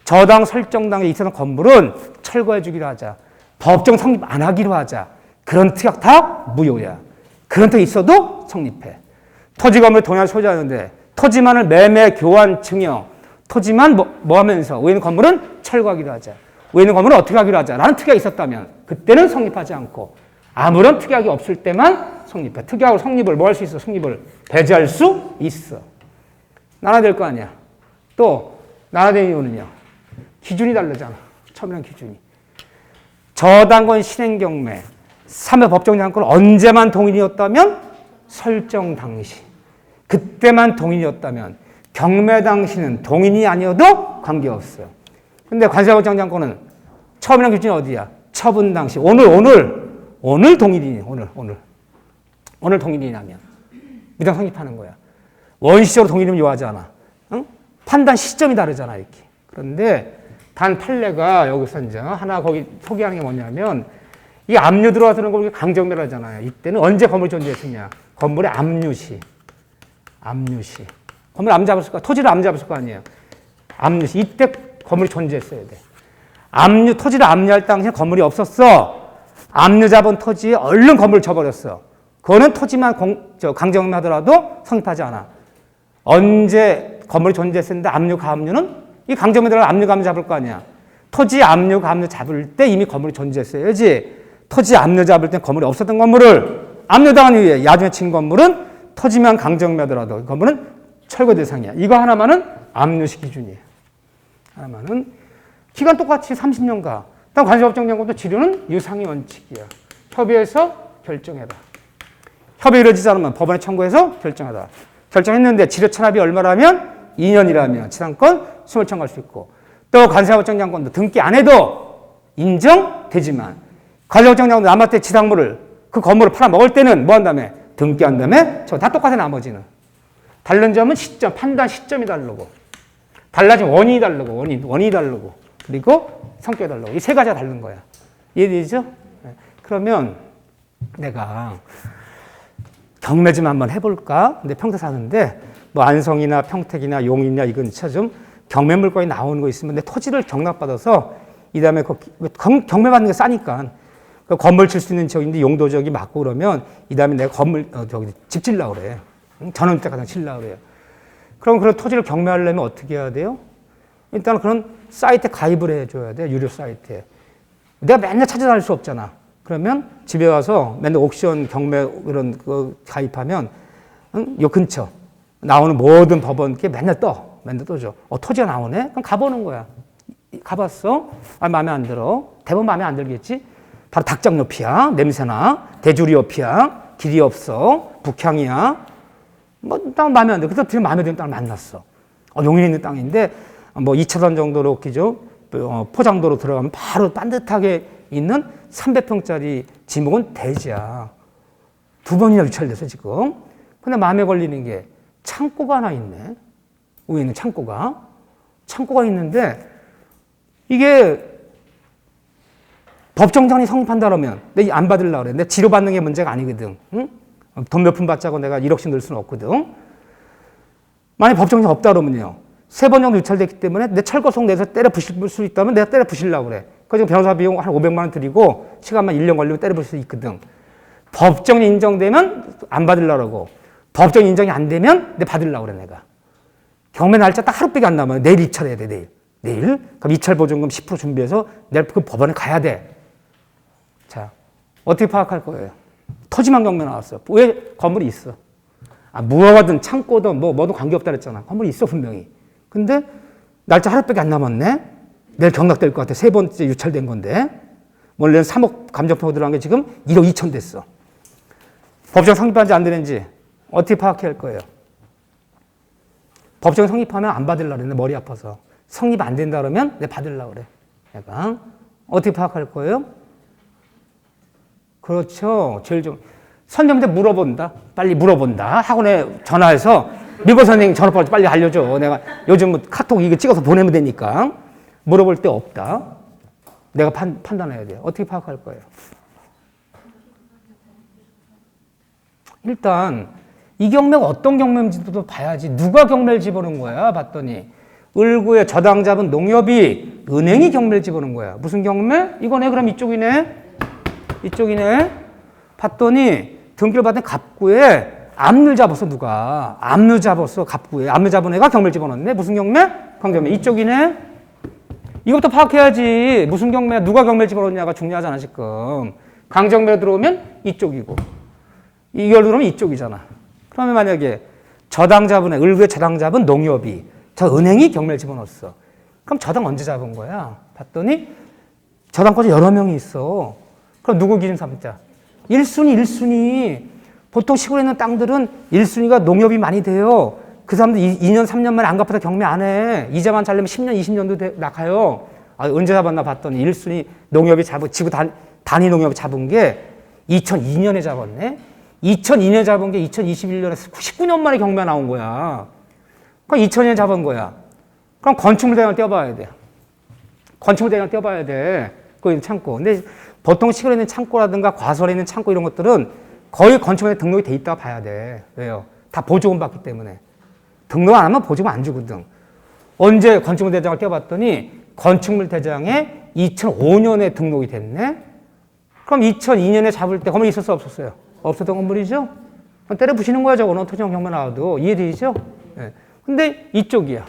저당 설정당에 있었던 건물은 철거해 주기로 하자. 법정 성립 안 하기로 하자. 그런 특약 다 무효야. 그런 특약이 있어도 성립해. 토지 건물 동일한 소유자였는데 토지만을 매매, 교환, 증여 토지만 뭐 하면서 위에 있는 건물은 철거하기로 하자. 위에 있는 건물은 어떻게 하기로 하자. 라는 특약이 있었다면 그때는 성립하지 않고 아무런 특약이 없을 때만 성립해. 특약으로 성립을 뭐 할 수 있어? 성립을 배제할 수 있어. 나눠될 거 아니야. 또 나눠된 이유는요. 기준이 다르잖아. 처음이랑 기준이. 저당권 실행경매 3회 법정장권은 언제만 동일이었다면 설정 당시. 그때만 동일이었다면 경매 당시는 동인이 아니어도 관계없어요. 근데 관세법정장권은 처음이랑 기준이 어디야? 처분 당시. 오늘 동일이니. 오늘 동일이라면 무당 성립하는 거야. 원시적으로 동일이면 요하지 않아. 응? 판단 시점이 다르잖아 이렇게. 그런데 단 판례가 여기서 이제 하나 거기 소개하는 게 뭐냐면 이 압류 들어와서는 걸 강정매를 하잖아요. 이때는 언제 건물이 존재했느냐? 건물의 압류시. 건물 압류 잡았을 거, 토지를 압류 잡았을 거 아니에요. 압류시. 이때 건물이 존재했어야 돼. 토지를 압류할 당시에 건물이 없었어. 압류 잡은 토지에 얼른 건물을 쳐버렸어. 그거는 토지만 강정매 하더라도 성립하지 않아. 언제 건물이 존재했었는데 압류, 가압류는 이 강정매 들어가 압류, 가압류 잡을 거 아니야. 토지 압류, 가압류 잡을 때 이미 건물이 존재했어야지. 토지 압류 잡을 때 건물이 없었던 건물을 압류당한 이후에 야중에 친 건물은 토지만 강정매하더라도 이 건물은 철거 대상이야. 이거 하나만은 압류시 기준이에요. 하나만은 기간 똑같이 30년가. 다음 관세법정장권도 지류는 유상의 원칙이야. 협의해서 결정해라. 협의 이루어지지 않으면 법원에 청구해서 결정하라. 결정했는데 지류 찬합이 얼마라면 2년이라면 지상권 소멸 청구할 수 있고 또 관세법정장권도 등기 안 해도 인정되지만 관세법정장권도 남한테 지상물을 그 건물을 팔아먹을 때는 뭐 한다며? 등기한 다음에 저 다 똑같아 나머지는. 다른 점은 시점, 판단 시점이 다르고 달라진 원인이 다르고 원인이 다르고 그리고 성격이 다르고 이 세 가지가 다른 거야. 이해되죠? 그러면 내가 경매 좀 한번 해볼까? 근데 평택 사는데 뭐 안성이나 평택이나 용인이나 이건 진짜 좀 경매 물건이 나오는 거 있으면 내 토지를 경락받아서 이 다음에 경매 받는 게 싸니까 그 건물 칠 수 있는 지역인데 용도 지역이 맞고 그러면 이 다음에 내가 집 질라고 그래. 전원주택 칠라고 그래요. 그럼 그런 토지를 경매하려면 어떻게 해야 돼요? 일단 그런 사이트에 가입을 해줘야 돼. 유료 사이트에. 내가 맨날 찾아다닐 수 없잖아. 그러면 집에 와서 맨날 옥션 경매 이런 거 가입하면 요 근처 나오는 모든 법원께 맨날 떠줘. 토지가 나오네? 그럼 가보는 거야. 가봤어? 마음에 안 들어. 대부분 마음에 안 들겠지? 바로 닭장 옆이야. 냄새나. 대주리 옆이야. 길이 없어. 북향이야. 땅 마음에 안 들어. 그래서 되게 마음에 드는 땅을 만났어. 용인에 있는 땅인데 2차선 정도로 그죠? 포장도로 들어가면 바로 반듯하게 있는 300평짜리 지목은 대지야. 2번이나 유찰돼서 지금. 근데 마음에 걸리는 게 창고가 하나 있네. 위에 있는 창고가 있는데 이게 법정장이 성립한다 그러면 내가 안 받으려고 그래. 내 지료받는 게 문제가 아니거든. 응? 돈 몇 푼 받자고 내가 1억씩 넣을 수는 없거든. 만약에 법정장 없다 그러면요. 3번 정도 유찰됐기 때문에 내 철거송 내서 때려 부실 수 있다면 내가 때려 부시려고 그래. 그래서 변호사 비용 한 500만 원 드리고 시간만 1년 걸리면 때려 부실 수 있거든. 법정이 인정되면 안 받으려고 그러고 법정 인정이 안 되면 내가 받으려고 그래 내가. 경매 날짜 딱 하루밖에 안 남아요. 내일 입찰해야 돼 내일. 그럼 입찰 보증금 10% 준비해서 내일 그 법원에 가야 돼. 자, 어떻게 파악할 거예요? 토지만 경매 나왔어. 왜? 건물이 있어. 무화과든 창고든 뭐든 관계없다 그랬잖아. 건물이 있어 분명히. 근데 날짜 하루밖에 안 남았네. 내일 경락될 것 같아. 3번째 유찰된 건데. 원래는 3억 감정평가 들어간 게 지금 1억 2천 됐어. 법정 성립한지 안 되는지 어떻게 파악해야 할 거예요? 법정 성립하면 안 받으려고 그랬는데 머리 아파서. 성립 안 된다 그러면 내가 받으려고 그래. 내가. 어떻게 파악할 거예요? 그렇죠. 제일 좀 선생님한테 물어본다. 빨리 물어본다. 학원에 전화해서 미고 선생님 전화번호 빨리 알려줘. 내가 요즘 카톡 이거 찍어서 보내면 되니까. 물어볼 데 없다. 내가 판단해야 돼요. 어떻게 파악할 거예요? 일단 이 경매가 어떤 경매인지도 봐야지. 누가 경매를 집어넣은 거야? 봤더니 을구에 저당 잡은 농협이 은행이 경매를 집어넣은 거야. 무슨 경매? 이거네. 그럼 이쪽이네. 봤더니 등기를 받은 갑구에 압류 잡았어 누가. 압류 잡았어 갑구에. 압류 잡은 애가 경매를 집어넣었네. 무슨 경매? 강정면. 이쪽이네? 이것부터 파악해야지. 무슨 경매, 누가 경매를 집어넣냐가 중요하잖아, 지금. 강정매로 들어오면 이쪽이고, 이걸 들어오면 이쪽이잖아. 그러면 만약에 저당 잡은 애, 을구의 저당 잡은 농협이 저 은행이 경매를 집어넣었어. 그럼 저당 언제 잡은 거야? 봤더니 저당까지 여러 명이 있어. 그럼 누구 기준 삼자? 1순위. 보통 시골에 있는 땅들은 1순위가 농협이 많이 돼요. 그 사람들 2년, 3년 만에 안 갚아도 경매 안 해. 이자만 잘 내면 10년, 20년도 나가요. 아, 언제 잡았나 봤더니 1순위 농협이 지구 단위 농협이 잡은 게 2002년에 잡았네. 2002년에 잡은 게 2021년에 19년 만에 경매가 나온 거야. 그럼 2000년에 잡은 거야. 그럼 건축물 대장을 떼어봐야 돼. 건축물 대장을 떼어봐야 돼. 그 창고. 근데 보통 시골에 있는 창고라든가 과설에 있는 창고 이런 것들은 거의 건축물에 등록이 돼 있다고 봐야 돼. 왜요? 다 보조금 받기 때문에. 등록 안 하면 보조금 안 주거든. 언제 건축물 대장을 떼어봤더니 건축물 대장에 2005년에 등록이 됐네? 그럼 2002년에 잡을 때 건물이 있었어, 없었어요? 없었던 건물이죠? 때려 부시는 거야, 저거는. 토지용 경매 나와도. 이해되시죠? 네. 근데 이쪽이야.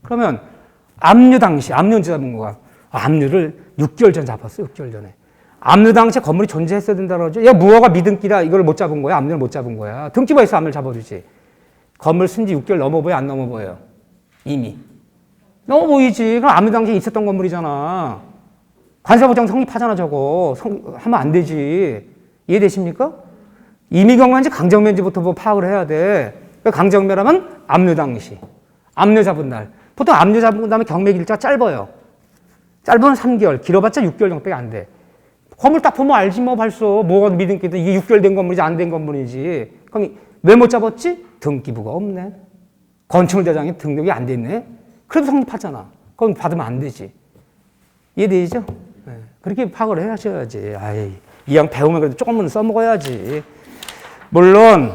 그러면 압류 당시, 압류 언제 잡은 거야? 압류를 6개월 전 잡았어, 6개월 전에. 압류 당시에 건물이 존재했어야 된다고 그러죠. 야, 무허가 미등기라 이걸 못 잡은 거야? 압류를 못 잡은 거야? 등기부가 있어, 압류를 잡아주지. 건물 쓴지 6개월 넘어 보여, 안 넘어 보여? 이미. 넘어 보이지. 그럼 압류 당시에 있었던 건물이잖아. 관세보장 성립하잖아, 저거. 하면 안 되지. 이해되십니까? 임의경매인지 강정매인지부터 뭐 파악을 해야 돼. 강정매라면 압류 당시. 압류 잡은 날. 보통 압류 잡은 다음에 경매 기일자가 짧아요. 짧으면 3개월, 길어봤자 6개월 정도밖에 안 돼. 건물 딱 보면 알지 뭐 벌써. 뭐가 믿음기도 이게 6개월 된 건물이지 안 된 건물이지. 그럼 왜 못 잡았지? 등기부가 없네. 건축물 대장이 등록이 안 됐네. 그래도 성립하잖아. 그럼 받으면 안 되지. 이해되죠? 네. 그렇게 파악을 하셔야지. 아이, 이왕 배우면 그래도 조금은 써먹어야지. 물론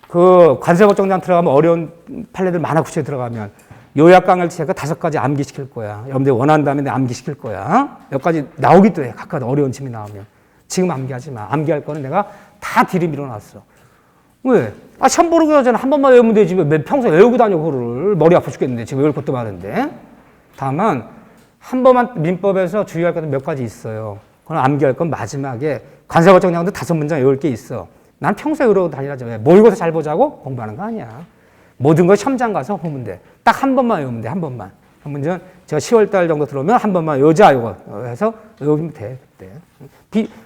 그 관세법정장 들어가면 어려운 판례들 많아. 구체에 들어가면 요약 강의를 제가 5가지 암기시킬 거야. 여러분들이 원한다면 내가 암기시킬 거야. 여기까지 나오기도 해. 각각 어려운 짐이 나오면. 지금 암기하지 마. 암기할 거는 내가 다 뒤를 밀어놨어. 왜? 아, 시험 보러 가기 전에 한 번만 외우면 되지. 왜 평소에 외우고 다녀, 그거를. 머리 아파 죽겠는데. 지금 외울 것도 많은데. 다만, 한 번만 민법에서 주의할 것도 몇 가지 있어요. 그럼 암기할 건 마지막에 관세법정장도 5문장 외울 게 있어. 난 평소에 외우고 다니라죠. 왜? 모의고사 잘 보자고 공부하는 거 아니야. 모든 걸 시험장 가서 보면 돼. 딱 한 번만 외우면 돼, 한 번만. 한 문제는 제가 10월달 정도 들어오면 한 번만 외우자, 이거 해서 외우면 돼, 그때.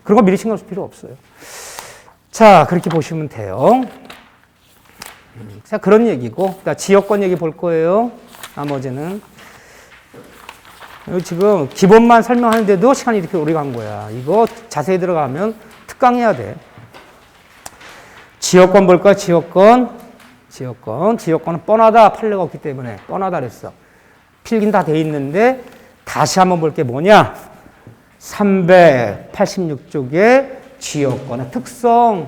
그런 거 미리 신경 쓸 필요 없어요. 자, 그렇게 보시면 돼요. 자, 그런 얘기고. 지역권 얘기 볼 거예요. 나머지는. 지금 기본만 설명하는데도 시간이 이렇게 오래 간 거야. 이거 자세히 들어가면 특강해야 돼. 지역권 볼까? 지역권은 뻔하다. 판례가 없기 때문에 뻔하다 그랬어. 필긴 다 돼 있는데 다시 한번 볼 게 뭐냐? 386쪽에 지역권의 특성.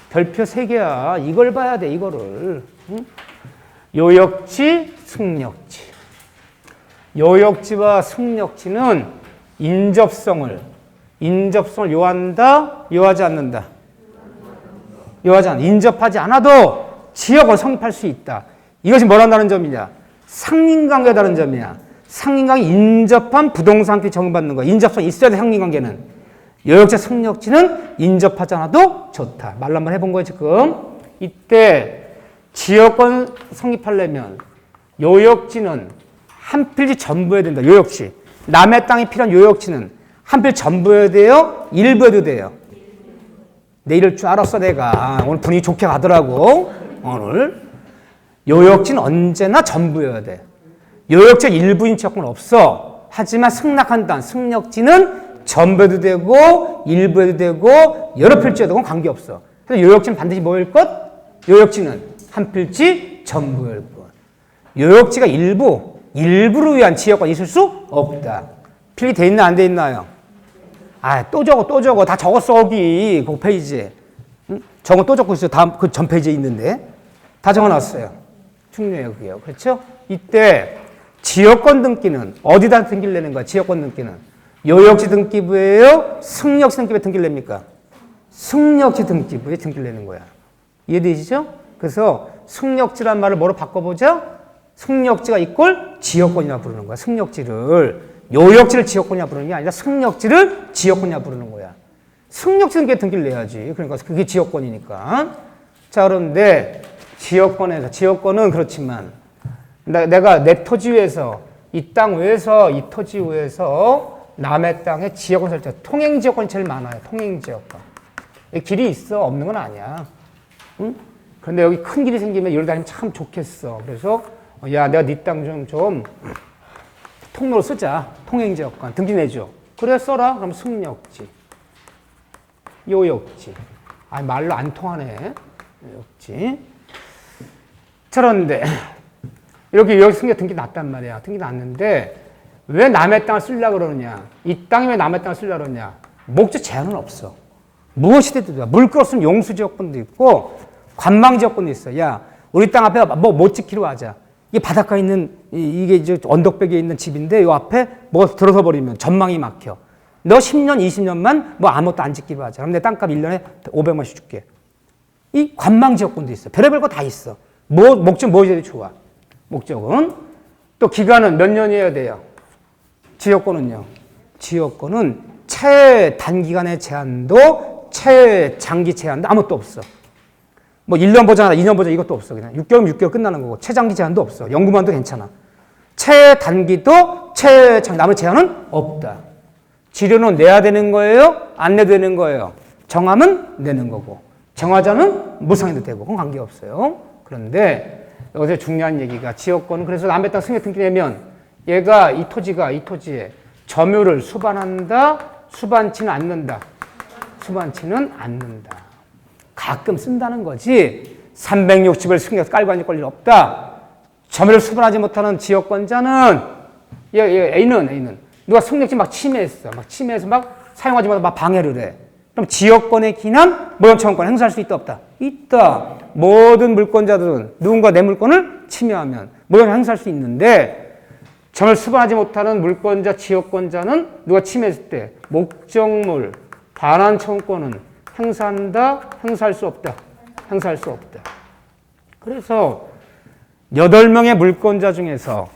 별표 3개야. 이걸 봐야 돼, 이거를. 응? 요역지, 승역지. 요역지와 승역지는 인접성을 요한다, 요하지 않는다. 요하지 않는다. 인접하지 않아도 지역을 성립할 수 있다. 이것이 뭐라는 다른 점이냐? 상인관계가 다른 점이야. 상인관계 인접한 부동산끼리 적용받는 거. 인접성이 있어야 돼, 상인관계는. 요역지, 승역지는 인접하지 않아도 좋다. 말로 한번 해본 거예요, 지금. 이때 지역권 성립하려면 요역지는 한 필지 전부 해야 된다. 요역지. 남의 땅이 필요한 요역지는 한 필지 전부 해야 돼요? 일부 해도 돼요? 내 이럴 줄 알았어, 내가. 오늘 분위기 좋게 가더라고. 오늘. 요역지는 언제나 전부여야 돼. 요역지 일부인 지역권 없어. 하지만 승낙한다. 승역지는 전부 해도 되고 일부 해도 되고 여러 필지 해도 관계없어. 그래서 요역지는 반드시 뭐일 것? 요역지는 한 필지 전부일 것. 요역지가 일부를 위한 지역권이 있을 수 없다. 필기 돼 있나 안 돼 있나요? 아, 또 적어. 다 적었어, 여기. 그 페이지에. 응? 저거 또 적고 있어요. 다음 그 전 페이지에 있는데. 다 적어놨어요. 중요해요, 그게요. 그렇죠? 이때 지역권 등기는 어디다 등기를 내는 거야? 지역권 등기는 요역지 등기부예요? 승역지 등기부에 등기를 냅니까? 승역지 등기부에 등기를 내는 거야. 이해되시죠? 그래서 승역지란 말을 뭐로 바꿔보죠? 승력지가 이꼴 지역권이라 부르는 거야. 승력지를. 요역지를 지역권이라 부르는 게 아니라 승력지를 지역권이라 부르는 거야. 승력지는 게 등기를 내야지. 그러니까 그게 지역권이니까. 자, 그런데 지역권은 그렇지만 내가 내 토지 위에서 이 땅 위에서 이 토지 위에서 남의 땅에 지역권 설정. 통행지역권이 제일 많아요. 통행지역권. 길이 있어. 없는 건 아니야. 응? 그런데 여기 큰 길이 생기면 이러다 다니면 참 좋겠어. 그래서 야, 내가 네 땅 좀 통로로 쓰자. 통행지역권. 등기 내줘. 그래, 써라. 그럼 승력지. 요역지. 아, 말로 안 통하네. 요역지. 그런데 여기 승격 등기 났단 말이야. 등기 났는데 왜 남의 땅을 쓰려고 그러느냐. 이 땅이 왜 남의 땅을 쓰려고 그러냐. 목적 제한은 없어. 무엇이든 물 끌었으면 용수지역권도 있고 관망지역권도 있어. 야, 우리 땅 앞에 뭐 못 지키러 하자. 이게 바닷가에 있는 이게 이제 언덕백에 있는 집인데 이 앞에 뭐가 들어서 버리면 전망이 막혀. 너 10년, 20년만 뭐 아무것도 안 짓기로 하자. 그럼 내 땅값 1년에 500만씩 줄게. 이 관망지역권도 있어. 별의별 거 다 있어. 목적 무엇이 좋아? 목적은. 또 기간은 몇 년이어야 돼요? 지역권은요. 지역권은 최단기간의 제한도 최장기 제한도 아무것도 없어. 뭐 1년 보잖아, 2년 보자 이것도 없어. 그냥 6개월이면 6개월 끝나는 거고 최장기 제한도 없어. 연구만도 괜찮아. 최단기도 최장기 남의 제한은 없다. 지료는 내야 되는 거예요? 안 내도 되는 거예요? 정하면 내는 거고 정하자는 무상해도 되고 그건 관계없어요. 그런데 여기서 중요한 얘기가 지역권은 그래서 남의 땅 승격 등기 내면 얘가 이 토지에 점유를 수반한다, 수반치는 않는다. 수반치는 않는다. 가끔 쓴다는 거지 360을 승격 깔고 앉을 권리는 없다. 점유를 수반하지 못하는 지역권자는 A는 누가 승력지 막 침해했어. 막 침해해서 막 사용하지 못하고 막 방해를 해. 그럼 지역권에 기인한 모형청구권 행사할 수 있다 없다? 있다. 모든 물권자들은 누군가 내 물권을 침해하면 모형 행사할 수 있는데 점을 수반하지 못하는 물권자, 지역권자는 누가 침해했을 때 목적물, 반환 청구권은 행사한다, 행사할 수 없다. 행사할 수 없다. 그래서 8명의 물권자 중에서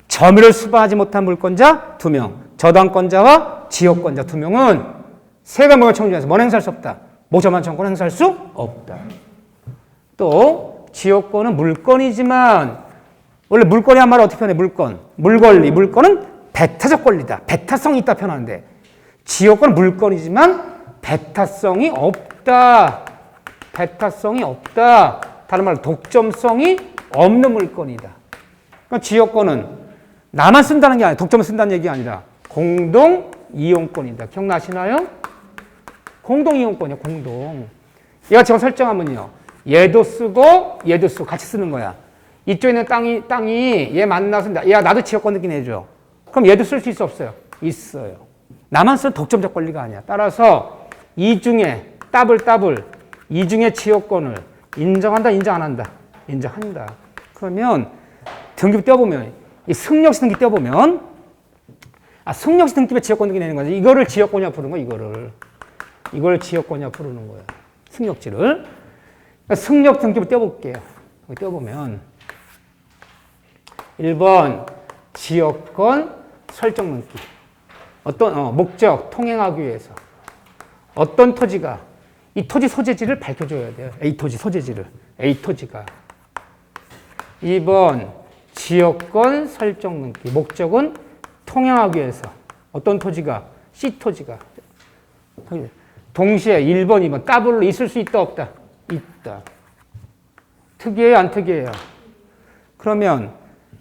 점유를 수반하지 못한 물권자 2명, 저당권자와 지역권자 2명은 세가 모형 청구 중에서 뭔 행사할 수 없다. 목적만 청구권 행사할 수 없다. 또 지역권은 물권이지만 원래 물권이 한 말을 어떻게 표현해? 물권은 배타적 권리다. 배타성이 있다 표현하는데 지역권은 물권이지만 배타성이 없다. 배타성이 없다. 다른 말로 독점성이 없는 물권이다. 그러니까 지역권은 나만 쓴다는 게 아니라 독점을 쓴다는 얘기가 아니라 공동 이용권이다. 기억나시나요? 공동 이용권이야. 공동. 얘가 제가 설정하면요. 얘도 쓰고 같이 쓰는 거야. 이쪽에 있는 땅이 얘 만나서 야 나도 지역권 등기 내줘. 그럼 얘도 쓸 수 있어 없어요? 있어요. 나만 쓰는 독점적 권리가 아니야. 따라서 이 중에 이 중에 지역권을 인정한다, 인정 안 한다? 인정한다. 그러면 등기부 떼어보면 이 승력시 등기 떼어보면 승력시 등기부에 지역권 등기 내는 거지. 이거를 지역권이라 부르는 거야. 이걸 지역권이라 부르는 거야. 승력지를. 그러니까 승력 등기부 떼어볼게요. 여기 떼어보면 1번 지역권 설정 등기. 어떤 목적 통행하기 위해서 어떤 토지가 이 토지 소재지를 밝혀줘야 돼요. A 토지 소재지를. A 토지가. 2번 지역권 설정 등기. 목적은 통행하기 위해서 어떤 토지가 C 토지가 동시에 1번, 2번 더블로 있을 수 있다 없다? 있다. 특이해요 안 특이해요? 그러면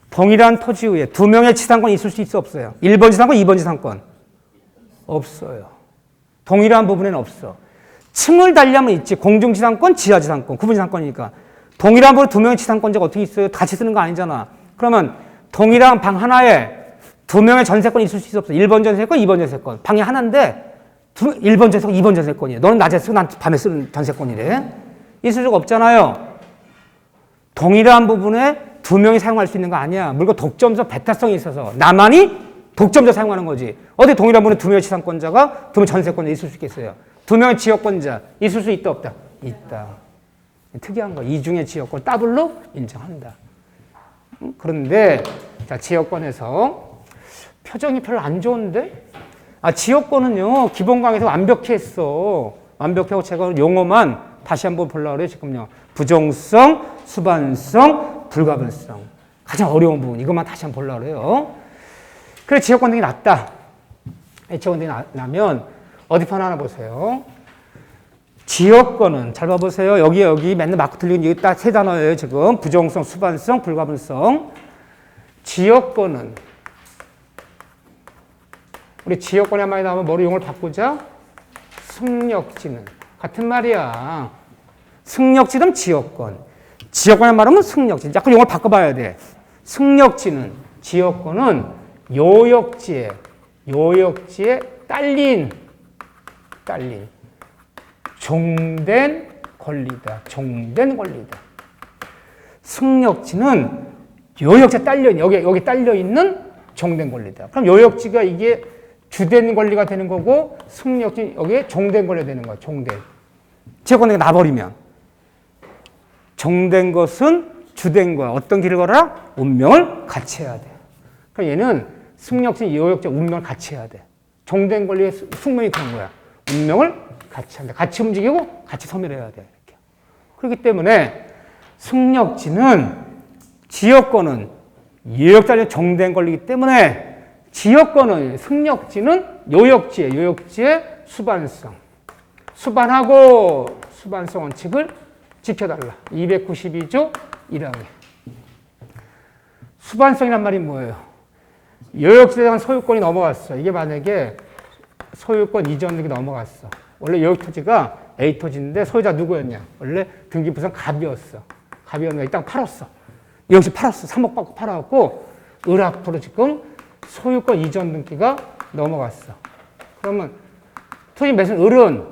동일한 토지 위에 2명의 지상권이 있을 수 있어 없어요? 1번 지상권, 2번 지상권? 없어요. 동일한 부분에는 없어. 층을 달리하면 있지. 공중지상권, 지하지상권, 구분지상권이니까. 동일한 부분에 2명의 지상권자가 어떻게 있어요? 같이 쓰는 거 아니잖아. 그러면 동일한 방 하나에 2명의 전세권이 있을 수 있어 없어? 1번 전세권, 2번 전세권. 방이 하나인데 1번 전세권, 2번 전세권이에요. 너는 낮에 쓰고 난 밤에 쓰는 전세권이래. 있을 수가 없잖아요. 동일한 부분에 2명이 사용할 수 있는 거 아니야. 물건 독점적 배타성이 있어서 나만이 독점적 사용하는 거지. 어디 동일한 부분에 2명의 지상권자가 2명의 전세권자 있을 수 있겠어요? 2명의 지역권자 있을 수 있다 없다? 있다. 특이한 거. 이 중에 지역권 더블로 인정한다. 그런데 자, 지역권에서 표정이 별로 안 좋은데? 지역권은요, 기본 강의에서 완벽히 했어. 완벽하고 제가 용어만 다시 한번 보려고 그래요, 지금요. 부정성, 수반성, 불가분성. 가장 어려운 부분, 이것만 다시 한번 보려고 그래요. 그래, 지역권 등이 낮다. 지역권 등이 나면, 어디 편 하나 보세요. 지역권은, 잘 봐보세요. 여기 맨날 마크 틀리는 여기 딱 세 단어예요, 지금. 부정성, 수반성, 불가분성. 지역권은, 우리 지역권에 한 마디 나오면 뭐로 용어를 바꾸자? 승력지는. 같은 말이야. 승력지는 지역권. 지역권에 말하면 승력지. 약간 용어를 바꿔봐야 돼. 승력지는, 지역권은 요역지에 딸린 종된 권리다. 종된 권리다. 승력지는 요역지에 여기 딸려있는 종된 권리다. 그럼 요역지가 이게 주된 권리가 되는 거고, 승력지 여기에 종된 권리가 되는 거야. 종된. 지역권이 나버리면. 종된 것은 주된 거야. 어떤 길을 걸어라? 운명을 같이 해야 돼. 그러니까 얘는 승력지, 요역지, 운명을 같이 해야 돼. 종된 권리의 숙명이 그런 거야. 운명을 같이 한다. 같이 움직이고 같이 소멸해야 돼. 이렇게. 그렇기 때문에 승력지는 지역권은 요역자의 종된 권리이기 때문에 지역권은 승력지는 요역지의 수반성. 수반하고 수반성 원칙을 지켜달라. 292조 1항에. 수반성이란 말이 뭐예요? 요역지에 대한 소유권이 넘어갔어. 이게 만약에 소유권 이전 등기 넘어갔어. 원래 요역 토지가 A 토지인데 소유자 누구였냐? 원래 등기부상 갑이었어. 갑이었는데 이 땅 팔았어. 여기서 팔았어. 3억 받고 팔아갖고 을앞으로 지금 소유권 이전 등기가 넘어갔어. 그러면 토지 매수는 을은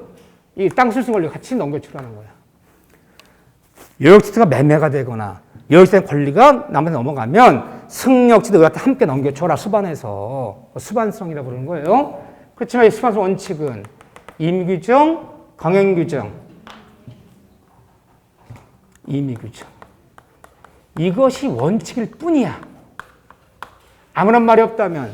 이 땅 수익 권리 같이 넘겨주라는 거야. 요역지가 매매가 되거나 요역지의 권리가 남한테 넘어가면 승력지도 을한테 함께 넘겨줘라. 수반해서. 수반성이라고 부르는 거예요. 그렇지만 이 수반성 원칙은 임규정, 강행규정, 임의규정. 이것이 원칙일 뿐이야. 아무런 말이 없다면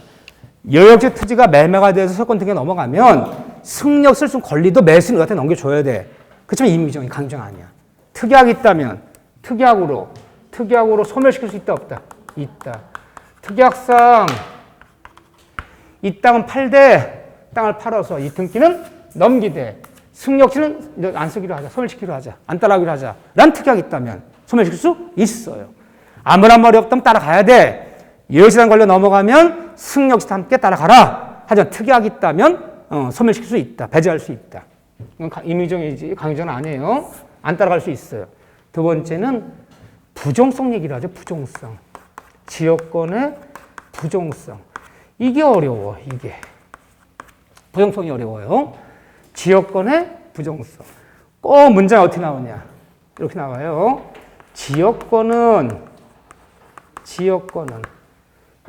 요역지 토지가 매매가 돼서 소유권 등기가 넘어가면 승력 쓸 수 있는 권리도 매수인 을한테 넘겨줘야 돼. 그렇지만 임의규정이 강정 아니야. 특약이 있다면 특약으로 소멸시킬 수 있다 없다? 있다. 특약상 이 땅은 팔되 땅을 팔아서 이 등기는 넘기되 승력지는 안 쓰기로 하자. 소멸시키기로 하자. 안 따라가기로 하자. 란 특약이 있다면 소멸시킬 수 있어요. 아무런 말이 없다면 따라가야 돼. 요역지단 권리 넘어가면 승력지도 함께 따라가라. 하지만 특약이 있다면 소멸시킬 수 있다. 배제할 수 있다. 이건 임의정이지 강의정은 아니에요. 안 따라갈 수 있어요. 두 번째는 부정성 얘기를 하죠. 부정성. 지역권의 부정성. 이게 어려워. 이게. 부정성이 어려워요. 지역권의 부정성. 꼭 문장이 어떻게 나오냐. 이렇게 나와요. 지역권은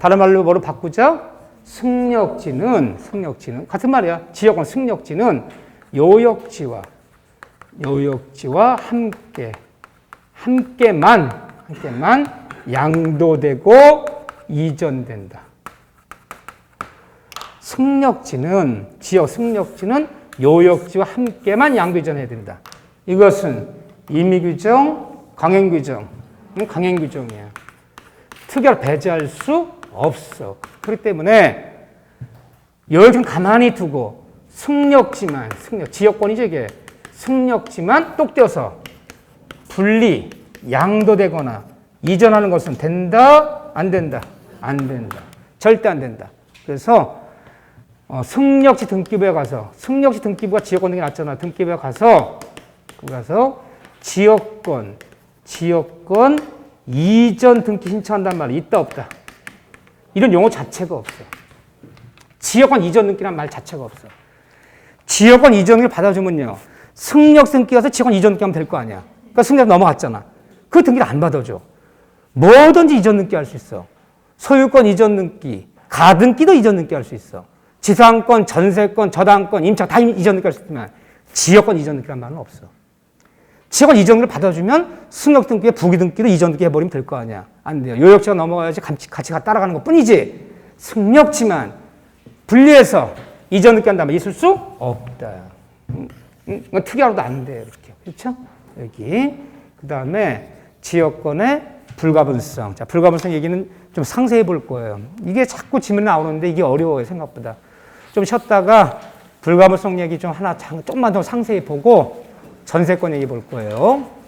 다른 말로 뭐로 바꾸자? 승력지는 같은 말이야. 지역권 승력지는 요역지와 함께만 양도되고 이전된다. 지역 승력지는 요역지와 함께만 양도 이전해야 된다. 이것은 임의규정, 강행규정. 강행규정이야. 특약을 배제할 수 없어. 그렇기 때문에 요역지는 가만히 두고 지역권이죠 이게. 승력지만 똑 떼어서 분리, 양도되거나 이전하는 것은 된다? 안 된다? 안 된다. 절대 안 된다. 그래서 승력지 등기부에 가서 승력지 등기부가 지역권 등이 났잖아. 등기부에 가서 지역권 이전 등기 신청한단 말이 있다 없다? 이런 용어 자체가 없어. 지역권 이전 등기란 말 자체가 없어. 지역권 이전 등기를 받아주면요. 승력 등기 가서 지역권 이전 등기 하면 될 거 아니야. 그러니까 승력 넘어갔잖아. 그 등기를 안 받아줘. 뭐든지 이전 등기 할 수 있어. 소유권 이전 등기, 가등기도 이전 등기 할 수 있어. 지상권, 전세권, 저당권, 임차 다 이전 등기 할 수 있지만 지역권 이전 등기란 말은 없어. 지역을 이전을 받아주면 승역 등기에 부기 등기로 이전 등기 해버리면 될 거 아니야. 안 돼요. 요역지가 넘어가야지 같이 따라가는 것 뿐이지. 승역지만 분리해서 이전 등기 한다면 있을 수 없다. 특이하고도 안 돼요. 이렇게. 그렇죠? 여기. 그 다음에 지역권의 불가분성. 자, 불가분성 얘기는 좀 상세히 볼 거예요. 이게 자꾸 지문에 나오는데 이게 어려워요. 생각보다. 좀 쉬었다가 불가분성 얘기 좀 조금만 더 상세히 보고 전세권 얘기 볼 거예요.